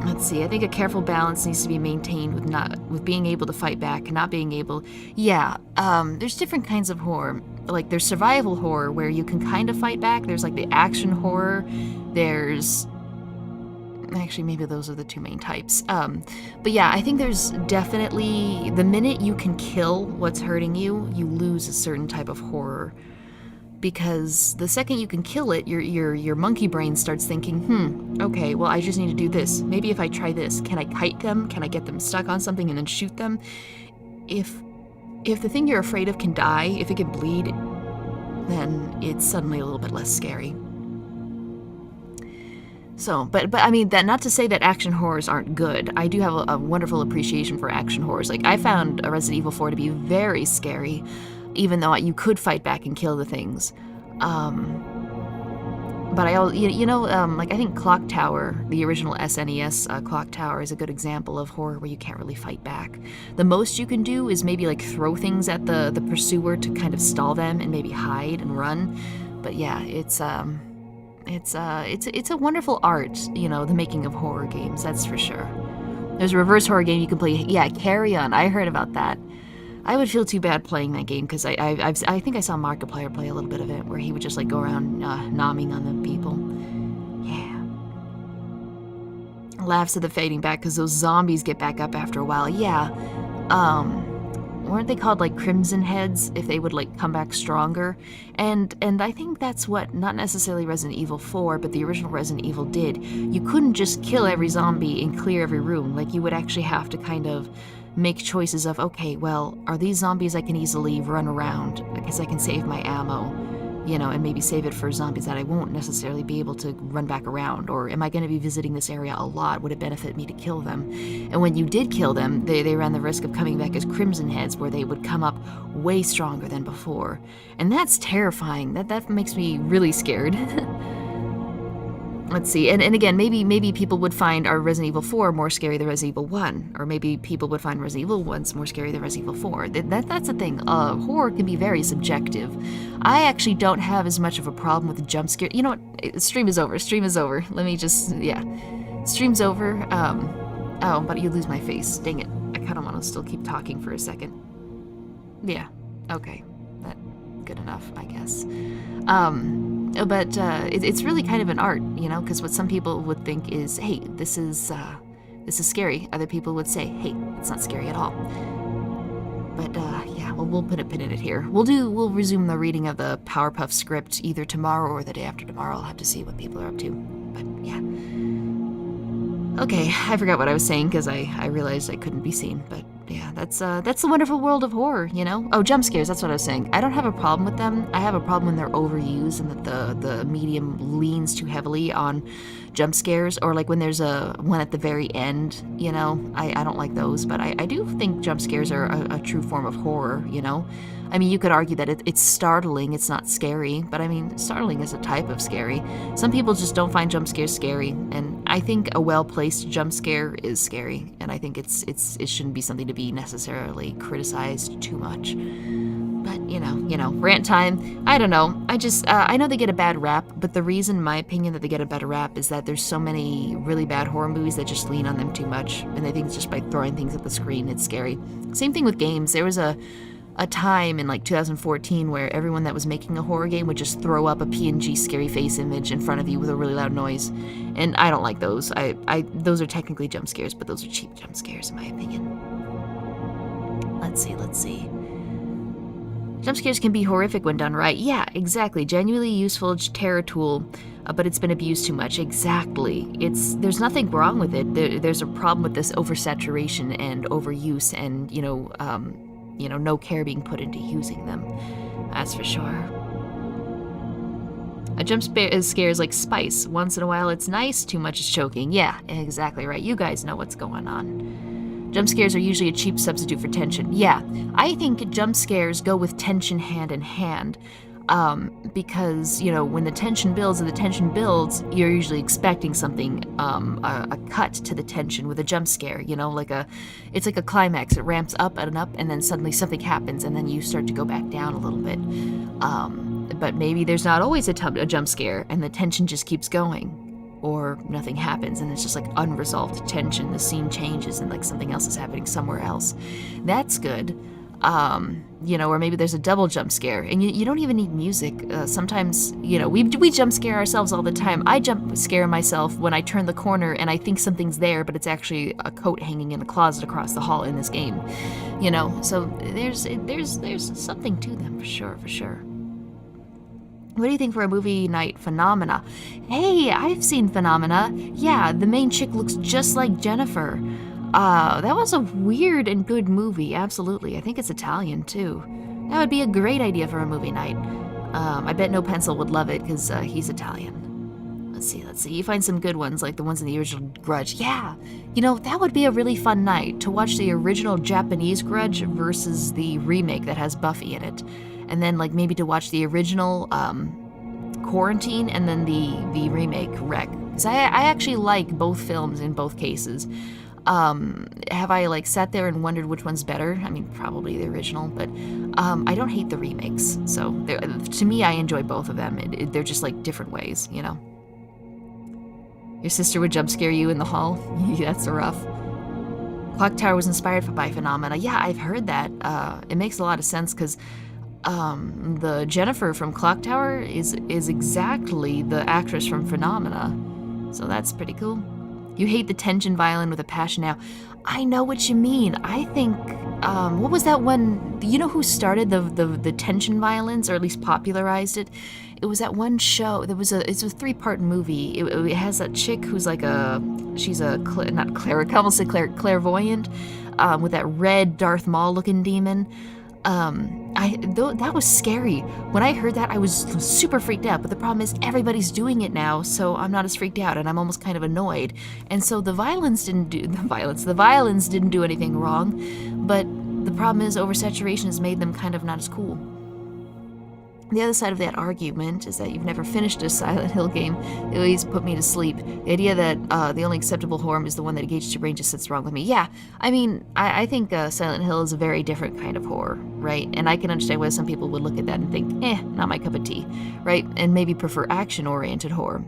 Let's see. I think a careful balance needs to be maintained with being able to fight back and not being able... Yeah, there's different kinds of horror. Like, there's survival horror, where you can kind of fight back. There's, like, the action horror. There's... Actually, maybe those are the two main types. But yeah, I think there's definitely... The minute you can kill what's hurting you, you lose a certain type of horror. Because the second you can kill it, your monkey brain starts thinking, okay, well, I just need to do this. Maybe if I try this, can I kite them? Can I get them stuck on something and then shoot them? If the thing you're afraid of can die, if it can bleed, then it's suddenly a little bit less scary. So, but I mean, that not to say that action horrors aren't good. I do have a wonderful appreciation for action horrors. Like, I found Resident Evil 4 to be very scary, even though you could fight back and kill the things. But like, I think Clock Tower, the original SNES Clock Tower, is a good example of horror where you can't really fight back. The most you can do is maybe, like, throw things at the pursuer to kind of stall them and maybe hide and run. But yeah, it's a wonderful art, you know, the making of horror games, that's for sure. There's a reverse horror game you can play. Yeah, Carry On. I heard about that. I would feel too bad playing that game because I think I saw Markiplier play a little bit of it where he would just like go around nomming on the people. Yeah. Laughs at the fading back because those zombies get back up after a while. Yeah. Weren't they called like Crimson Heads if they would like come back stronger? And I think that's what not necessarily Resident Evil 4, but the original Resident Evil did. You couldn't just kill every zombie and clear every room. Like, you would actually have to kind of make choices of, okay, well, are these zombies I can easily run around because I can save my ammo, you know, and maybe save it for zombies that I won't necessarily be able to run back around? Or am I going to be visiting this area a lot? Would it benefit me to kill them? And when you did kill them, they ran the risk of coming back as Crimson Heads, where they would come up way stronger than before. And that's terrifying. That makes me really scared. Let's see, and again, maybe people would find our Resident Evil 4 more scary than Resident Evil 1, or maybe people would find Resident Evil 1's more scary than Resident Evil 4. That's the thing. Horror can be very subjective. I actually don't have as much of a problem with the jump scare. You know what? Stream is over. Stream is over. Let me just, yeah. Stream's over. Oh, but you lose my face. Dang it. I kind of want to still keep talking for a second. Yeah. Okay. Good enough, I guess. But it's really kind of an art, you know, because what some people would think is, hey, this is scary. Other people would say, hey, it's not scary at all. But yeah, well, we'll put a pin in it here. We'll resume the reading of the Powerpuff script either tomorrow or the day after tomorrow. I'll have to see what people are up to. But yeah. Okay, I forgot what I was saying because I realized I couldn't be seen. But yeah, that's the wonderful world of horror, you know? Oh, jump scares, that's what I was saying. I don't have a problem with them. I have a problem when they're overused and that the medium leans too heavily on jump scares, or like when there's one at the very end, you know? I don't like those, but I do think jump scares are a true form of horror, you know? I mean, you could argue that it's startling, it's not scary, but I mean, startling is a type of scary. Some people just don't find jump scares scary, and I think a well-placed jump scare is scary, and I think it shouldn't be something to be necessarily criticized too much. But, you know, rant time. I don't know. I know they get a bad rap, but the reason, in my opinion, that they get a better rap is that there's so many really bad horror movies that just lean on them too much, and they think it's just by throwing things at the screen, it's scary. Same thing with games. There was a time in like 2014 where everyone that was making a horror game would just throw up a PNG scary face image in front of you with a really loud noise. And I don't like those. Those are technically jump scares, but those are cheap jump scares in my opinion. Let's see. Jump scares can be horrific when done right. Yeah, exactly. Genuinely useful terror tool, but it's been abused too much. Exactly. There's nothing wrong with it. There's a problem with this oversaturation and overuse and, no care being put into using them. That's for sure. A jump scare is like spice. Once in a while it's nice, too much is choking. Yeah, exactly right. You guys know what's going on. Jump scares are usually a cheap substitute for tension. Yeah, I think jump scares go with tension hand in hand. Because, when the tension builds, you're usually expecting something, a cut to the tension with a jump scare, it's like a climax. It ramps up and up, and then suddenly something happens, and then you start to go back down a little bit. But maybe there's not always a jump scare, and the tension just keeps going. Or nothing happens, and it's just like unresolved tension. The scene changes, and like something else is happening somewhere else. That's good. Or maybe there's a double jump scare, and you don't even need music. Sometimes, we jump scare ourselves all the time. I jump scare myself when I turn the corner and I think something's there, but it's actually a coat hanging in a closet across the hall in this game. So there's something to them for sure. What do you think for a movie night Phenomena? Hey, I've seen Phenomena. Yeah, the main chick looks just like Jennifer. That was a weird and good movie, absolutely. I think it's Italian, too. That would be a great idea for a movie night. I bet No Pencil would love it, because he's Italian. Let's see. You find some good ones, like the ones in the original Grudge. Yeah, that would be a really fun night, to watch the original Japanese Grudge versus the remake that has Buffy in it. And then, maybe to watch the original, Quarantine, and then the remake, Wreck. Because I actually like both films in both cases. Have I sat there and wondered which one's better? I mean, probably the original, but I don't hate the remakes. So to me, I enjoy both of them. They're just different ways, Your sister would jump scare you in the hall? That's rough. Clock Tower was inspired by Phenomena. Yeah, I've heard that. It makes a lot of sense because the Jennifer from Clock Tower is exactly the actress from Phenomena. So that's pretty cool. You hate the tension violin with a passion now. I know what you mean. I think, what was that one? You know who started the tension violins, or at least popularized it? It was that one show. It's a 3-part movie. It has that chick who's she's not cleric, I almost said clairvoyant, with that red Darth Maul looking demon. That was scary. When I heard that, I was super freaked out, but the problem is everybody's doing it now, so I'm not as freaked out, and I'm almost kind of annoyed. And so the violins didn't do anything wrong, but the problem is oversaturation has made them kind of not as cool. The other side of that argument is that you've never finished a Silent Hill game. It always put me to sleep. The idea that the only acceptable horror is the one that engages your brain just sits wrong with me. Yeah, I mean, I think Silent Hill is a very different kind of horror, right? And I can understand why some people would look at that and think, not my cup of tea, right? And maybe prefer action-oriented horror.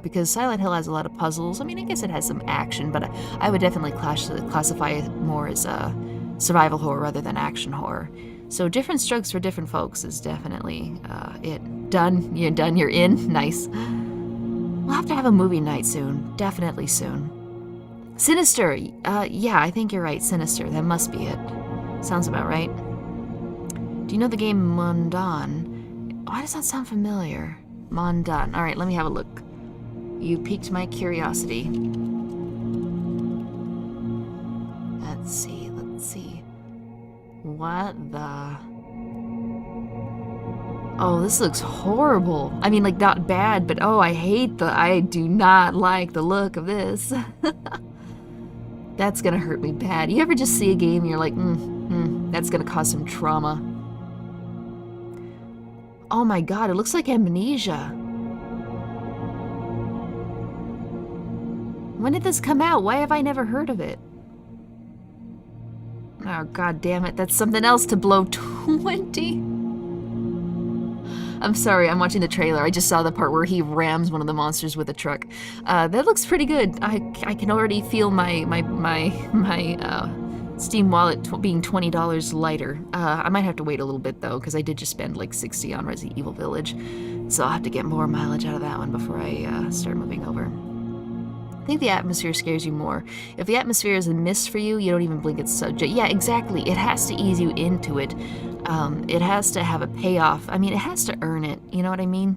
Because Silent Hill has a lot of puzzles. I mean, I guess it has some action, but I would definitely classify it more as survival horror rather than action horror. So different strokes for different folks is definitely it. Done, you're in, nice. We'll have to have a movie night soon, definitely soon. Sinister, yeah, I think you're right, Sinister, that must be it. Sounds about right. Do you know the game Mondan? Why does that sound familiar? Mondan, all right, let me have a look. You piqued my curiosity. Let's see. What the... Oh, this looks horrible. I mean, like, not bad, but oh, I do not like the look of this. That's gonna hurt me bad. You ever just see a game and you're like, that's gonna cause some trauma. Oh my god, it looks like Amnesia. When did this come out? Why have I never heard of it? Oh, god damn it. That's something else to blow 20. I'm sorry, I'm watching the trailer. I just saw the part where he rams one of the monsters with a truck. That looks pretty good. I can already feel my Steam wallet being $20 lighter. I might have to wait a little bit, though, because I did just spend like 60 on Resident Evil Village. So I'll have to get more mileage out of that one before I start moving over. I think the atmosphere scares you more. If the atmosphere is a mist for you, you don't even blink its subject. Yeah, exactly. It has to ease you into it. It has to have a payoff. I mean, it has to earn it. You know what I mean?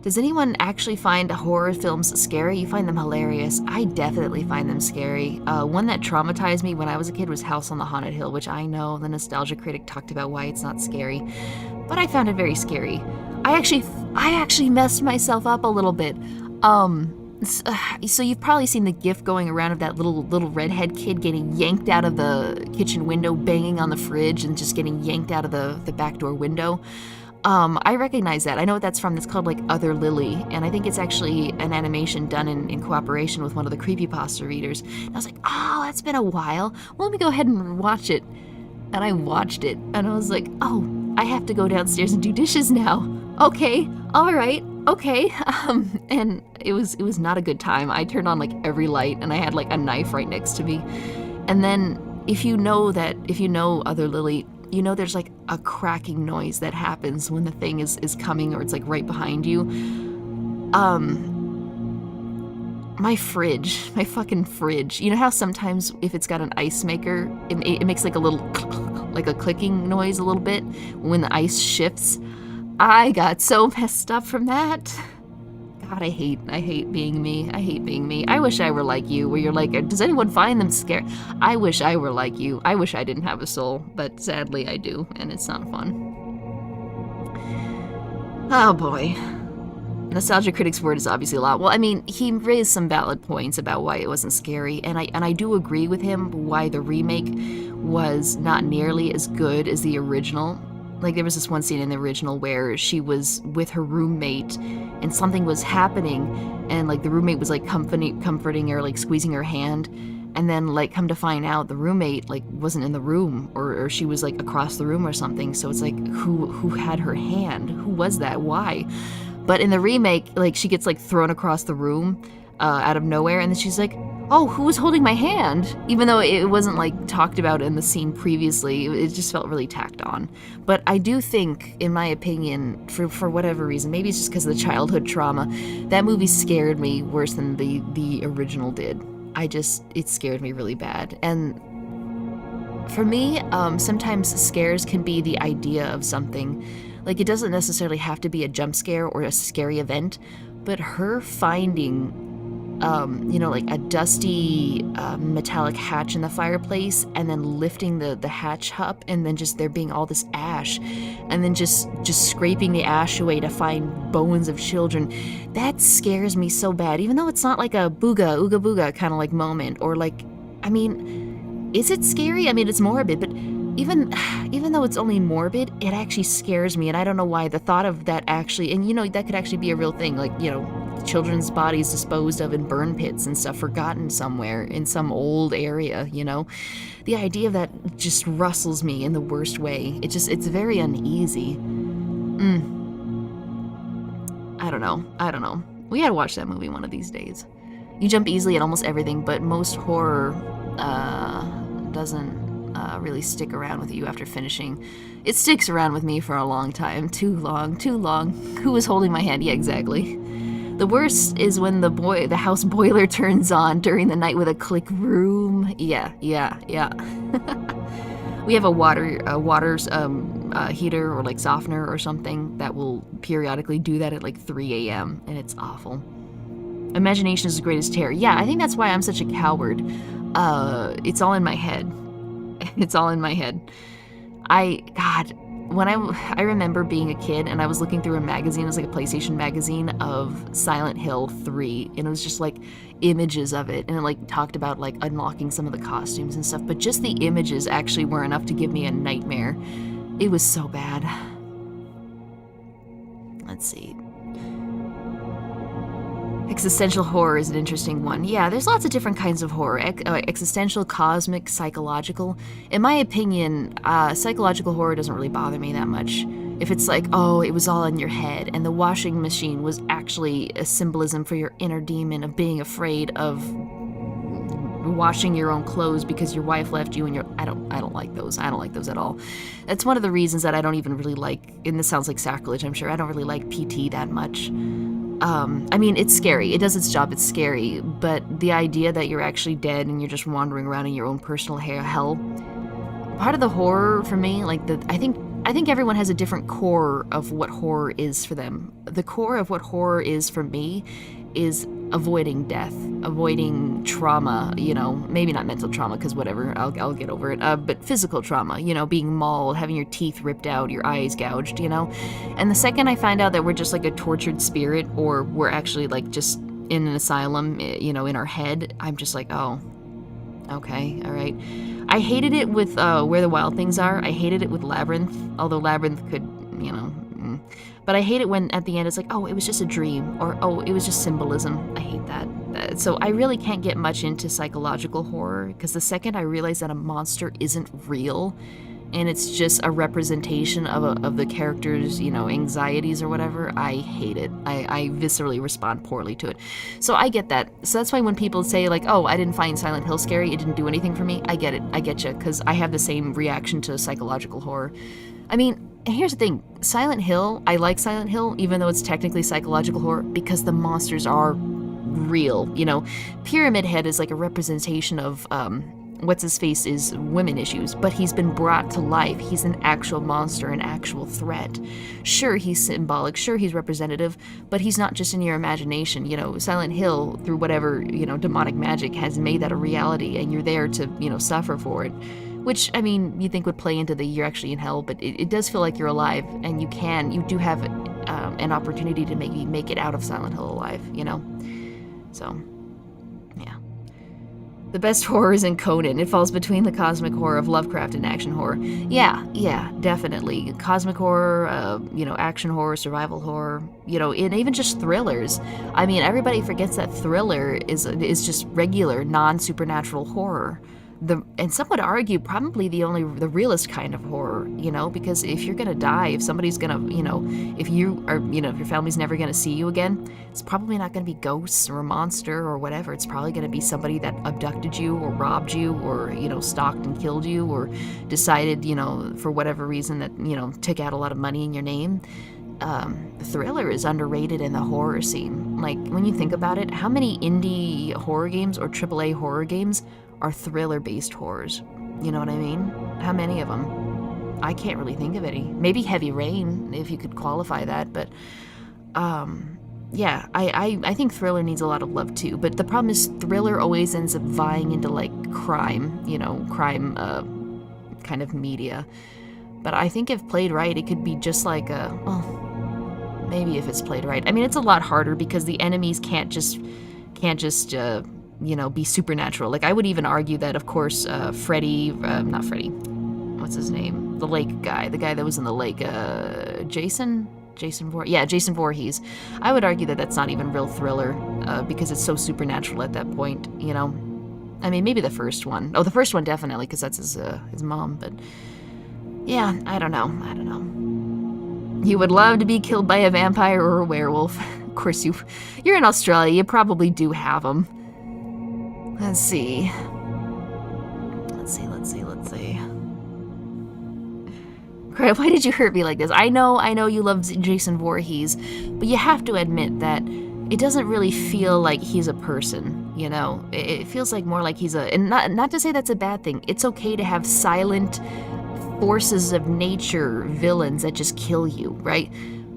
Does anyone actually find horror films scary? You find them hilarious. I definitely find them scary. One that traumatized me when I was a kid was House on the Haunted Hill, which I know the Nostalgia Critic talked about why it's not scary, but I found it very scary. I actually messed myself up a little bit. So you've probably seen the gif going around of that little redhead kid getting yanked out of the kitchen window, banging on the fridge, and just getting yanked out of the back door window. I recognize that. I know what that's from. It's called like Other Lily, and I think it's actually an animation done in cooperation with one of the creepypasta readers. And I was like, oh, that's been a while. Well, let me go ahead and watch it. And I watched it, and I was like, oh, I have to go downstairs and do dishes now. Okay, all right. Okay, and it was not a good time. I turned on like every light, and I had like a knife right next to me. And then if you know Other Lily, you know there's like a cracking noise that happens when the thing is coming, or it's like right behind you. My fucking fridge. You know how sometimes if it's got an ice maker, it makes like a little like a clicking noise a little bit when the ice shifts? I got so messed up from that. God, I hate being me. I hate being me. I wish I were like you, where you're like, does anyone find them scary? I wish I were like you. I wish I didn't have a soul, but sadly I do, and it's not fun. Oh boy. Nostalgia Critic's word is obviously a lot. Well, I mean, he raised some valid points about why it wasn't scary, and I do agree with him why the remake was not nearly as good as the original. Like, there was this one scene in the original where she was with her roommate and something was happening, and like the roommate was like comforting her, like squeezing her hand, and then like come to find out the roommate like wasn't in the room, or she was like across the room or something. So it's like, who had her hand? Who was that? Why? But in the remake, like she gets like thrown across the room out of nowhere, and then she's like, oh, who was holding my hand? Even though it wasn't like talked about in the scene previously, it just felt really tacked on. But I do think, in my opinion, for whatever reason, maybe it's just because of the childhood trauma, that movie scared me worse than the original did. It scared me really bad. And for me, sometimes scares can be the idea of something. Like, it doesn't necessarily have to be a jump scare or a scary event, but her finding like a dusty metallic hatch in the fireplace, and then lifting the hatch up, and then just there being all this ash, and then just scraping the ash away to find bones of children. That scares me so bad, even though it's not like a ooga booga kind of like moment, or like, I mean, is it scary? I mean, it's morbid, but even though it's only morbid, it actually scares me, and I don't know why. The thought of that actually, and that could actually be a real thing, like, children's bodies disposed of in burn pits and stuff, forgotten somewhere in some old area, The idea of that just rustles me in the worst way. It's very uneasy. I don't know. We gotta watch that movie one of these days. You jump easily at almost everything, but most horror doesn't really stick around with you after finishing. It sticks around with me for a long time. Too long. Who was holding my hand? Yeah, exactly. The worst is when the house boiler turns on during the night with a click room. Yeah. We have a water heater or like softener or something that will periodically do that at like 3 a.m. and it's awful. Imagination is the greatest terror. Yeah, I think that's why I'm such a coward. It's all in my head. When I remember being a kid and I was looking through a magazine, it was like a PlayStation magazine of Silent Hill 3, and it was just like images of it, and it like talked about like unlocking some of the costumes and stuff, but just the images actually were enough to give me a nightmare. It was so bad. Let's see. Existential horror is an interesting one. Yeah, there's lots of different kinds of horror. Existential, cosmic, psychological. In my opinion, psychological horror doesn't really bother me that much. If it's like, oh, it was all in your head, and the washing machine was actually a symbolism for your inner demon of being afraid of washing your own clothes because your wife left you, and I don't like those. I don't like those at all. That's one of the reasons that I don't even really like, and this sounds like sacrilege, I'm sure, I don't really like PT that much. I mean, it's scary. It does its job. It's scary. But the idea that you're actually dead and you're just wandering around in your own personal hell, part of the horror for me, like I think everyone has a different core of what horror is for them. The core of what horror is for me is avoiding death, avoiding trauma, maybe not mental trauma, because whatever, I'll get over it, but physical trauma, being mauled, having your teeth ripped out, your eyes gouged, and the second I find out that we're just like a tortured spirit, or we're actually like just in an asylum, in our head, I'm just like, oh, okay, all right. I hated it with Where the Wild Things Are. I hated it with Labyrinth, although Labyrinth could, but I hate it when at the end it's like, oh, it was just a dream, or oh, it was just symbolism. I hate that. So I really can't get much into psychological horror, because the second I realize that a monster isn't real and it's just a representation of the character's, anxieties or whatever, I hate it. I viscerally respond poorly to it. So I get that. So that's why when people say like, oh, I didn't find Silent Hill scary, it didn't do anything for me, I get it. I get you, because I have the same reaction to psychological horror. I mean, and here's the thing, Silent Hill, I like Silent Hill, even though it's technically psychological horror, because the monsters are real, Pyramid Head is like a representation of, what's-his-face is women issues, but he's been brought to life. He's an actual monster, an actual threat. Sure, he's symbolic, sure, he's representative, but he's not just in your imagination, Silent Hill, through whatever, demonic magic, has made that a reality, and you're there to, suffer for it. Which, I mean, you think would play into the you're actually in hell, but it does feel like you're alive, and you do have an opportunity to maybe make it out of Silent Hill alive, So, yeah. The best horror is in Conan. It falls between the cosmic horror of Lovecraft and action horror. Yeah, definitely. Cosmic horror, action horror, survival horror, and even just thrillers. I mean, everybody forgets that thriller is just regular, non-supernatural horror. And some would argue probably the realest kind of horror, because if you're gonna die, if somebody's gonna, if you are, if your family's never gonna see you again, it's probably not gonna be ghosts or a monster or whatever. It's probably gonna be somebody that abducted you or robbed you or, stalked and killed you or decided, for whatever reason that, took out a lot of money in your name. Thriller is underrated in the horror scene. Like, when you think about it, how many indie horror games or AAA horror games are thriller-based horrors? You know what I mean? How many of them? I can't really think of any. Maybe Heavy Rain, if you could qualify that, but yeah, I think thriller needs a lot of love too, but the problem is thriller always ends up vying into like crime, crime kind of media. But I think if played right, it could be just like maybe if it's played right. I mean, it's a lot harder because the enemies can't just be supernatural. Like, I would even argue that, of course, Freddy, not Freddy, what's his name? The lake guy. The guy that was in the lake. Jason Voorhees. I would argue that that's not even real thriller, because it's so supernatural at that point, you know? I mean, maybe the first one. Oh, the first one definitely, because that's his mom, but... Yeah, I don't know. You would love to be killed by a vampire or a werewolf. Of course, you're in Australia. You probably do have them. Let's see. Crap, why did you hurt me like this? I know you love Jason Voorhees, but you have to admit that it doesn't really feel like he's a person, you know? It feels like more like he's and not to say that's a bad thing. It's okay to have silent forces of nature villains that just kill you, right?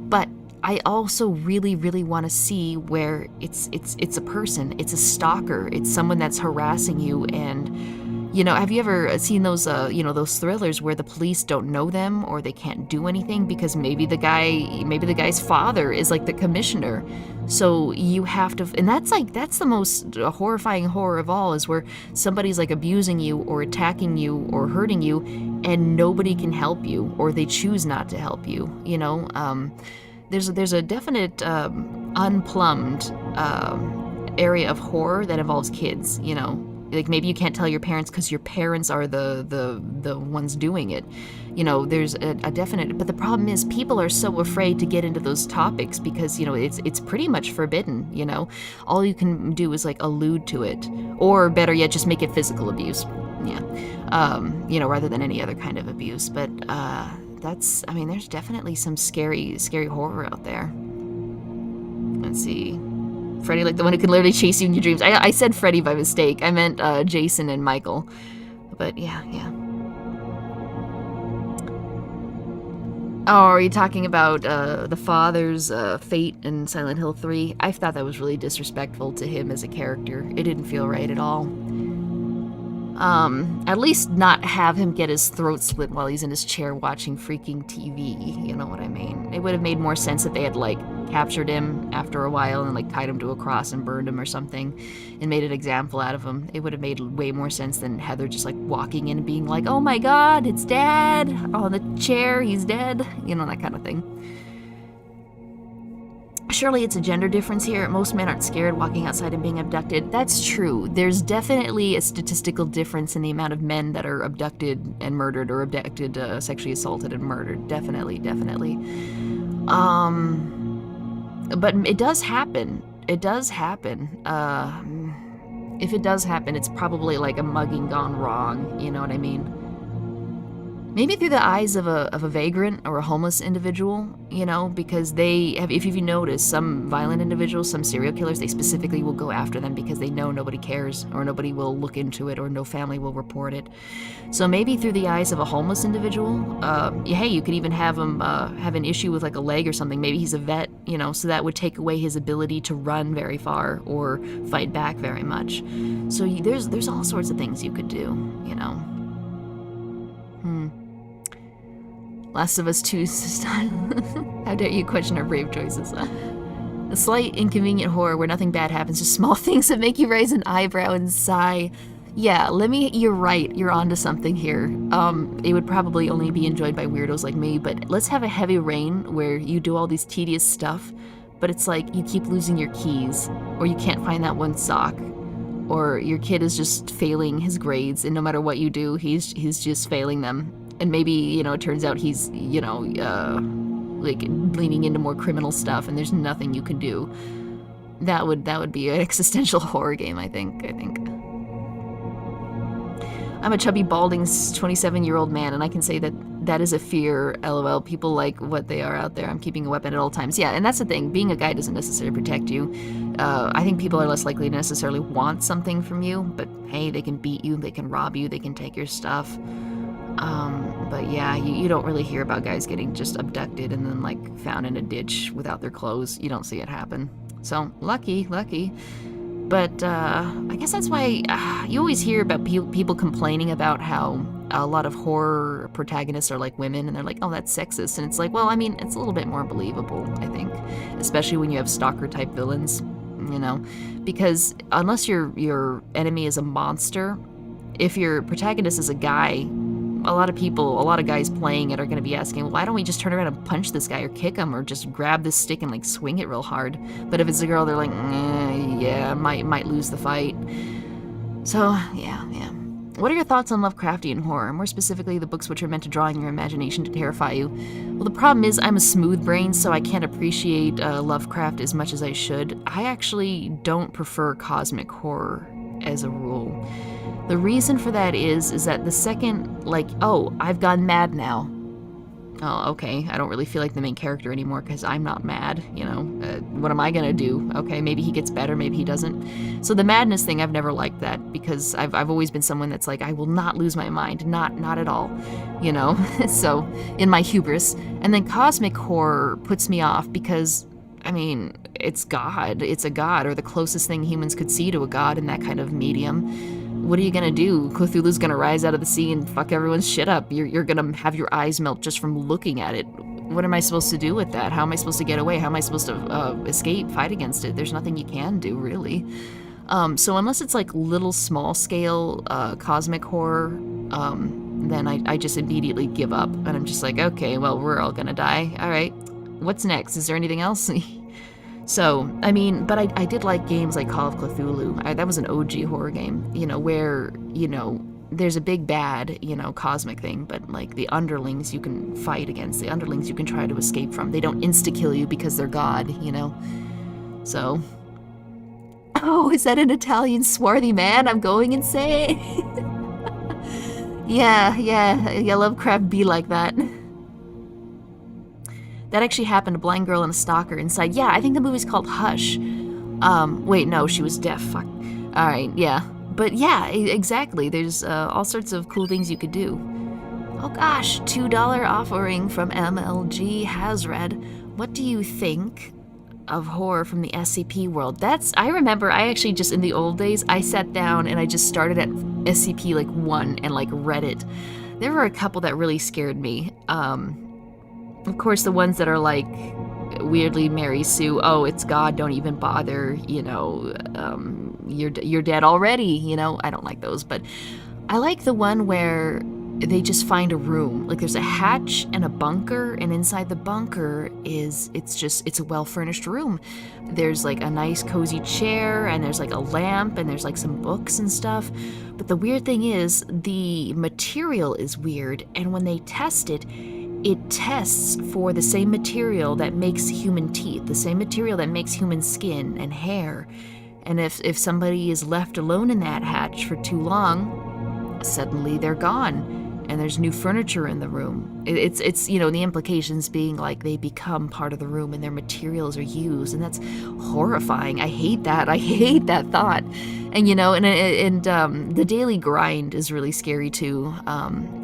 But I also really, really want to see where it's a person, it's a stalker, it's someone that's harassing you. And, you know, have you ever seen those, those thrillers where the police don't know them or they can't do anything because maybe the guy's father is like the commissioner. So you have to, and that's the most horrifying horror of all, is where somebody's like abusing you or attacking you or hurting you and nobody can help you, or they choose not to help you, you know? There's a definite unplumbed area of horror that involves kids, you know? Like maybe you can't tell your parents because your parents are the ones doing it. You know, there's a definite, but the problem is people are so afraid to get into those topics because, you know, it's pretty much forbidden, you know? All you can do is like allude to it, or better yet, just make it physical abuse. Yeah. You know, rather than any other kind of abuse. But there's definitely some scary horror out there. Let's see. Freddy, like the one who can literally chase you in your dreams. I said Freddy by mistake. I meant Jason and Michael. But yeah. Oh, are you talking about the father's fate in Silent Hill 3? I thought that was really disrespectful to him as a character. It didn't feel right at all. At least not have him get his throat slit while he's in his chair watching freaking TV, you know what I mean? It would have made more sense if they had, like, captured him after a while and, like, tied him to a cross and burned him or something and made an example out of him. It would have made way more sense than Heather just, like, walking in and being like, oh my god, it's Dad! On the chair, he's dead. You know, that kind of thing. Surely it's a gender difference here. Most men aren't scared walking outside and being abducted. That's true. There's definitely a statistical difference in the amount of men that are abducted and murdered, or abducted, sexually assaulted and murdered. Definitely. But it does happen. If it does happen, it's probably like a mugging gone wrong. You know what I mean? Maybe through the eyes of a vagrant or a homeless individual, you know, because they have, if you've noticed, some violent individuals, some serial killers, they specifically will go after them because they know nobody cares, or nobody will look into it, or no family will report it. So maybe through the eyes of a homeless individual, hey, you could even have him have an issue with like a leg or something. Maybe he's a vet, you know, so that would take away his ability to run very far or fight back very much. So there's all sorts of things you could do, you know. Last of Us 2 style. How dare you question our brave choices? A slight inconvenient horror where nothing bad happens, just small things that make you raise an eyebrow and sigh. Yeah, you're right, you're onto something here. It would probably only be enjoyed by weirdos like me, but let's have a heavy rain where you do all these tedious stuff, but it's like you keep losing your keys, or you can't find that one sock, or your kid is just failing his grades, and no matter what you do, he's just failing them. And maybe, you know, it turns out he's, you know, like leaning into more criminal stuff, and there's nothing you can do. That would be an existential horror game, I think. I'm a chubby, balding 27-year-old man, and I can say that is a fear, LOL. People like what they are out there. I'm keeping a weapon at all times. Yeah, and that's the thing. Being a guy doesn't necessarily protect you. I think people are less likely to necessarily want something from you, but hey, they can beat you, they can rob you, they can take your stuff. But yeah, you don't really hear about guys getting just abducted and then like found in a ditch without their clothes. You don't see it happen. So lucky. But I guess that's why you always hear about people complaining about how a lot of horror protagonists are like women, and they're like, oh, that's sexist. And it's like, well, I mean, it's a little bit more believable, I think, especially when you have stalker type villains, you know, because unless your enemy is a monster, if your protagonist is a guy, a lot of people, a lot of guys playing it are going to be asking, well, why don't we just turn around and punch this guy or kick him or just grab this stick and like swing it real hard? But if it's a girl, they're like, yeah, might lose the fight. So, yeah. What are your thoughts on Lovecraftian horror? More specifically, the books which are meant to draw on your imagination to terrify you. Well, the problem is I'm a smooth brain, so I can't appreciate Lovecraft as much as I should. I actually don't prefer cosmic horror as a rule. The reason for that is that the second, like, oh, I've gone mad now. Oh, okay, I don't really feel like the main character anymore because I'm not mad, you know? What am I gonna do? Okay, maybe he gets better, maybe he doesn't. So the madness thing, I've never liked that because I've always been someone that's like, I will not lose my mind, not at all, you know? So, in my hubris. And then cosmic horror puts me off because, I mean, it's God. It's a god, or the closest thing humans could see to a god in that kind of medium. What are you gonna do? Cthulhu's gonna rise out of the sea and fuck everyone's shit up. You're gonna have your eyes melt just from looking at it. What am I supposed to do with that? How am I supposed to get away? How am I supposed to escape, fight against it? There's nothing you can do, really. So unless it's like little small scale cosmic horror, then I just immediately give up. And I'm just like, okay, well, we're all gonna die. All right, what's next? Is there anything else? So, I mean, but I did like games like Call of Cthulhu. That was an OG horror game, you know, where, you know, there's a big bad, you know, cosmic thing, but like the underlings you can fight against, the underlings you can try to escape from. They don't insta-kill you because they're God, you know? So, oh, is that an Italian swarthy man? I'm going insane. Yeah, Lovecraft be like that. That actually happened, a blind girl and a stalker inside. Yeah, I think the movie's called Hush. Wait, no, she was deaf. Fuck. Alright, yeah. But yeah, exactly. There's all sorts of cool things you could do. Oh gosh, $2 offering from MLG Hazred. What do you think of horror from the SCP world? I remember, I actually just, in the old days, I sat down and I just started at SCP, like, 1 and, like, read it. There were a couple that really scared me. Of course, the ones that are like weirdly Mary Sue, oh, it's God, don't even bother, you know, you're dead already, you know. I don't like those, but I like the one where they just find a room. Like there's a hatch and a bunker, and inside the bunker it's a well-furnished room. There's like a nice cozy chair, and there's like a lamp, and there's like some books and stuff. But the weird thing is the material is weird, and when they test it, it tests for the same material that makes human teeth, the same material that makes human skin and hair. And if somebody is left alone in that hatch for too long, suddenly they're gone. And there's new furniture in the room. It's you know, the implications being like they become part of the room and their materials are used, and that's horrifying. I hate that. I hate that thought. And you know, and the daily grind is really scary too,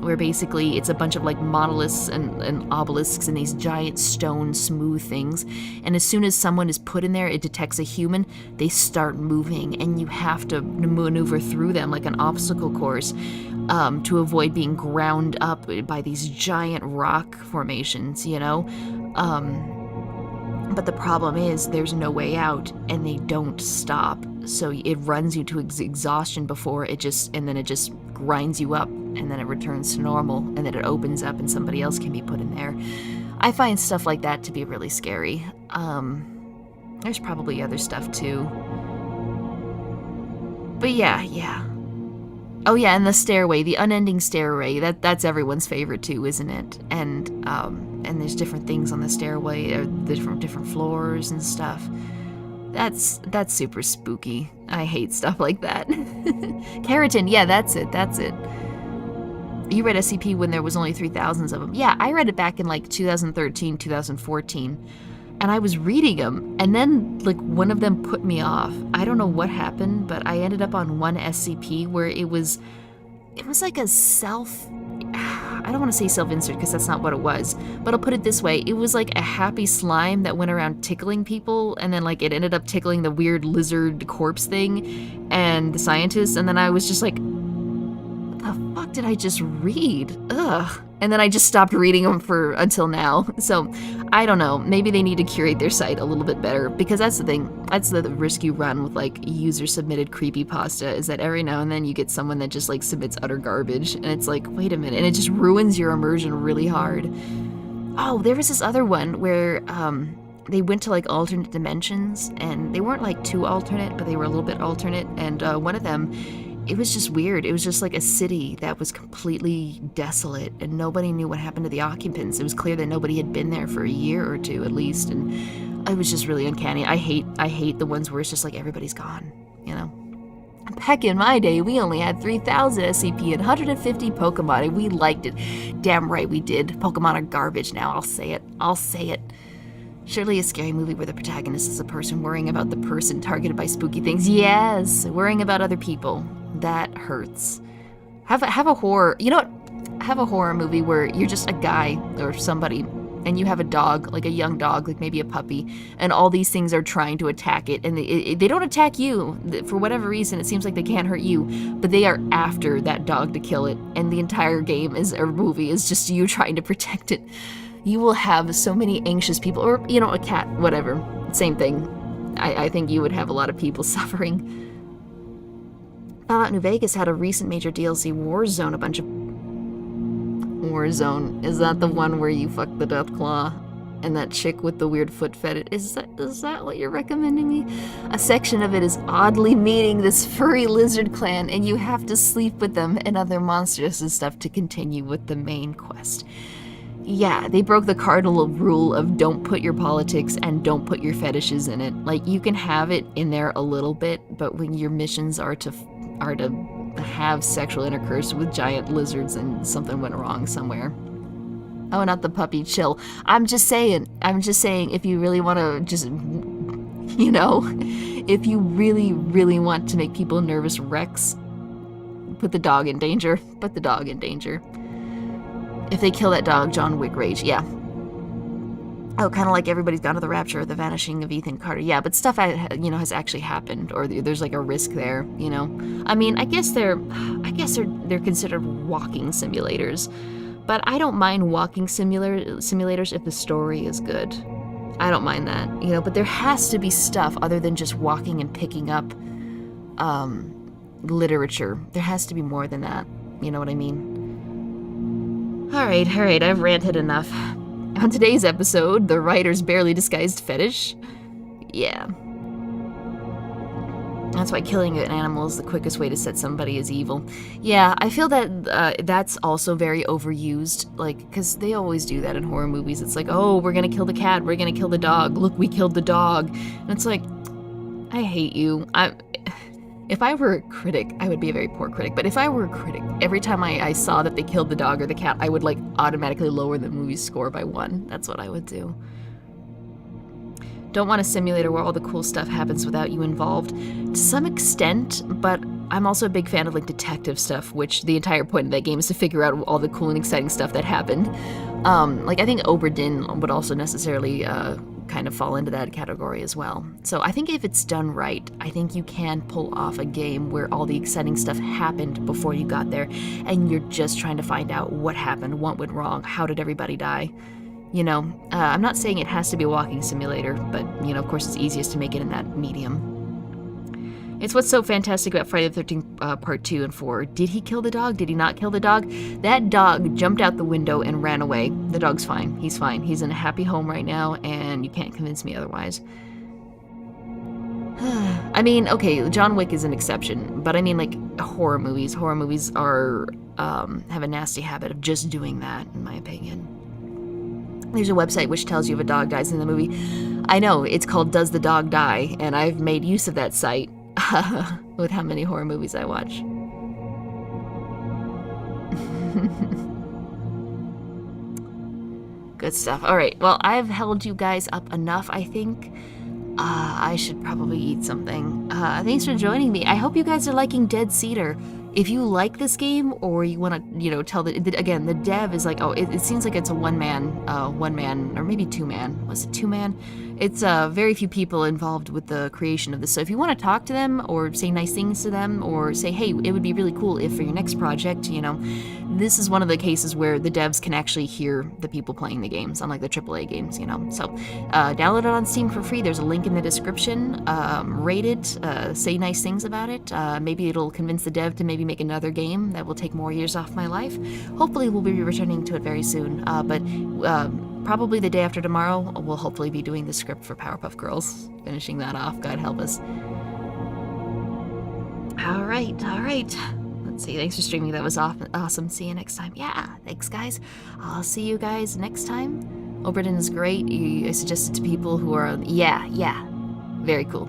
where basically it's a bunch of like monoliths and obelisks and these giant stone smooth things. And as soon as someone is put in there, it detects a human, they start moving, and you have to maneuver through them like an obstacle course. To avoid being ground up by these giant rock formations, you know? But the problem is there's no way out, and they don't stop. So it runs you to exhaustion before it just grinds you up, and then it returns to normal, and then it opens up and somebody else can be put in there. I find stuff like that to be really scary. There's probably other stuff too. But yeah. Oh yeah, and the stairway, the unending stairway, that's everyone's favorite too, isn't it? And there's different things on the stairway, or the different floors and stuff. That's super spooky. I hate stuff like that. Keratin, yeah, that's it. You read SCP when there was only 3,000 of them. Yeah, I read it back in like 2013, 2014. And I was reading them, and then like one of them put me off. I don't know what happened, but I ended up on one SCP where it was like a I don't want to say self-insert because that's not what it was, but I'll put it this way. It was like a happy slime that went around tickling people, and then like it ended up tickling the weird lizard corpse thing and the scientist, and then I was just like, what the fuck did I just read? Ugh. And then I just stopped reading them until now. So, I don't know. Maybe they need to curate their site a little bit better, because that's the thing. That's the risk you run with, like, user-submitted creepypasta, is that every now and then you get someone that just, like, submits utter garbage, and it's like, wait a minute, and it just ruins your immersion really hard. Oh, there was this other one where, they went to, like, alternate dimensions, and they weren't, like, too alternate, but they were a little bit alternate, and one of them, it was just weird. It was just like a city that was completely desolate, and nobody knew what happened to the occupants. It was clear that nobody had been there for a year or two at least, and it was just really uncanny. I hate the ones where it's just like everybody's gone, you know? Back in my day, we only had 3,000 SCP and 150 Pokemon, and we liked it. Damn right we did. Pokemon are garbage now, I'll say it. Surely a scary movie where the protagonist is a person worrying about the person targeted by spooky things. Yes, worrying about other people. That hurts. Have a horror, you know what? Have a horror movie where you're just a guy or somebody, and you have a dog, like a young dog, like maybe a puppy, and all these things are trying to attack it, and they don't attack you. For whatever reason, it seems like they can't hurt you, but they are after that dog to kill it, and the entire game or movie is just you trying to protect it. You will have so many anxious people, or, you know, a cat, whatever, same thing. I think you would have a lot of people suffering. Fallout New Vegas had a recent major DLC, Warzone, a bunch of... Warzone, is that the one where you fuck the Deathclaw? And that chick with the weird foot fetish, is that what you're recommending me? A section of it is oddly meeting this furry lizard clan, and you have to sleep with them and other monsters and stuff to continue with the main quest. Yeah, they broke the cardinal rule of don't put your politics and don't put your fetishes in it. Like, you can have it in there a little bit, but when your missions are to have sexual intercourse with giant lizards and something went wrong somewhere. Oh, not the puppy, chill. I'm just saying, if you really want to just, you know, if you really, really want to make people nervous wrecks, put the dog in danger. If they kill that dog, John Wick rage, yeah. Oh, kind of like Everybody's Gone to the Rapture or The Vanishing of Ethan Carter. Yeah, but stuff, you know, has actually happened, or there's like a risk there, you know. I mean, I guess they're considered walking simulators, but I don't mind walking simulators if the story is good. I don't mind that, you know. But there has to be stuff other than just walking and picking up literature. There has to be more than that. You know what I mean? All right, I've ranted enough. On today's episode, the writer's barely disguised fetish. Yeah. That's why killing an animal is the quickest way to set somebody as evil. Yeah, I feel that that's also very overused, like, because they always do that in horror movies. It's like, oh, we're gonna kill the cat, we're gonna kill the dog, look, we killed the dog. And it's like, I hate you. If I were a critic, I would be a very poor critic, but if I were a critic, every time I saw that they killed the dog or the cat, I would, like, automatically lower the movie's score by 1. That's what I would do. Don't want a simulator where all the cool stuff happens without you involved. To some extent, but I'm also a big fan of, like, detective stuff, which the entire point of that game is to figure out all the cool and exciting stuff that happened. Like, I think Oberdin would also necessarily kind of fall into that category as well. So I think if it's done right, I think you can pull off a game where all the exciting stuff happened before you got there, and you're just trying to find out what happened, what went wrong, how did everybody die. You know, I'm not saying it has to be a walking simulator, but, you know, of course it's easiest to make it in that medium. It's what's so fantastic about Friday the 13th Part 2 and 4. Did he kill the dog? Did he not kill the dog? That dog jumped out the window and ran away. The dog's fine. He's fine. He's in a happy home right now, and you can't convince me otherwise. I mean, okay, John Wick is an exception, but I mean, like, horror movies. Horror movies are, have a nasty habit of just doing that, in my opinion. There's a website which tells you if a dog dies in the movie. I know, it's called Does the Dog Die? And I've made use of that site with how many horror movies I watch. Good stuff. All right, well, I've held you guys up enough, I think. I should probably eat something. Thanks for joining me. I hope you guys are liking Dead Cedar. If you like this game, or you want to, you know, tell again, the dev is like, oh, it seems like it's a one man, or maybe 2-man. Was it 2-man? it's very few people involved with the creation of this. So if you want to talk to them or say nice things to them or say, hey, it would be really cool if for your next project, you know, this is one of the cases where the devs can actually hear the people playing the games, unlike the AAA games, you know. So download it on Steam for free. There's a link in the description. Rate it. Say nice things about it. Maybe it'll convince the dev to maybe make another game that will take more years off my life. Hopefully we'll be returning to it very soon. But probably the day after tomorrow, we'll hopefully be doing the script for Powerpuff Girls. Finishing that off. God help us. All right. Let's see. Thanks for streaming. That was awesome. See you next time. Yeah, thanks, guys. I'll see you guys next time. Oberton is great. I suggest it to people who are... Yeah. Very cool.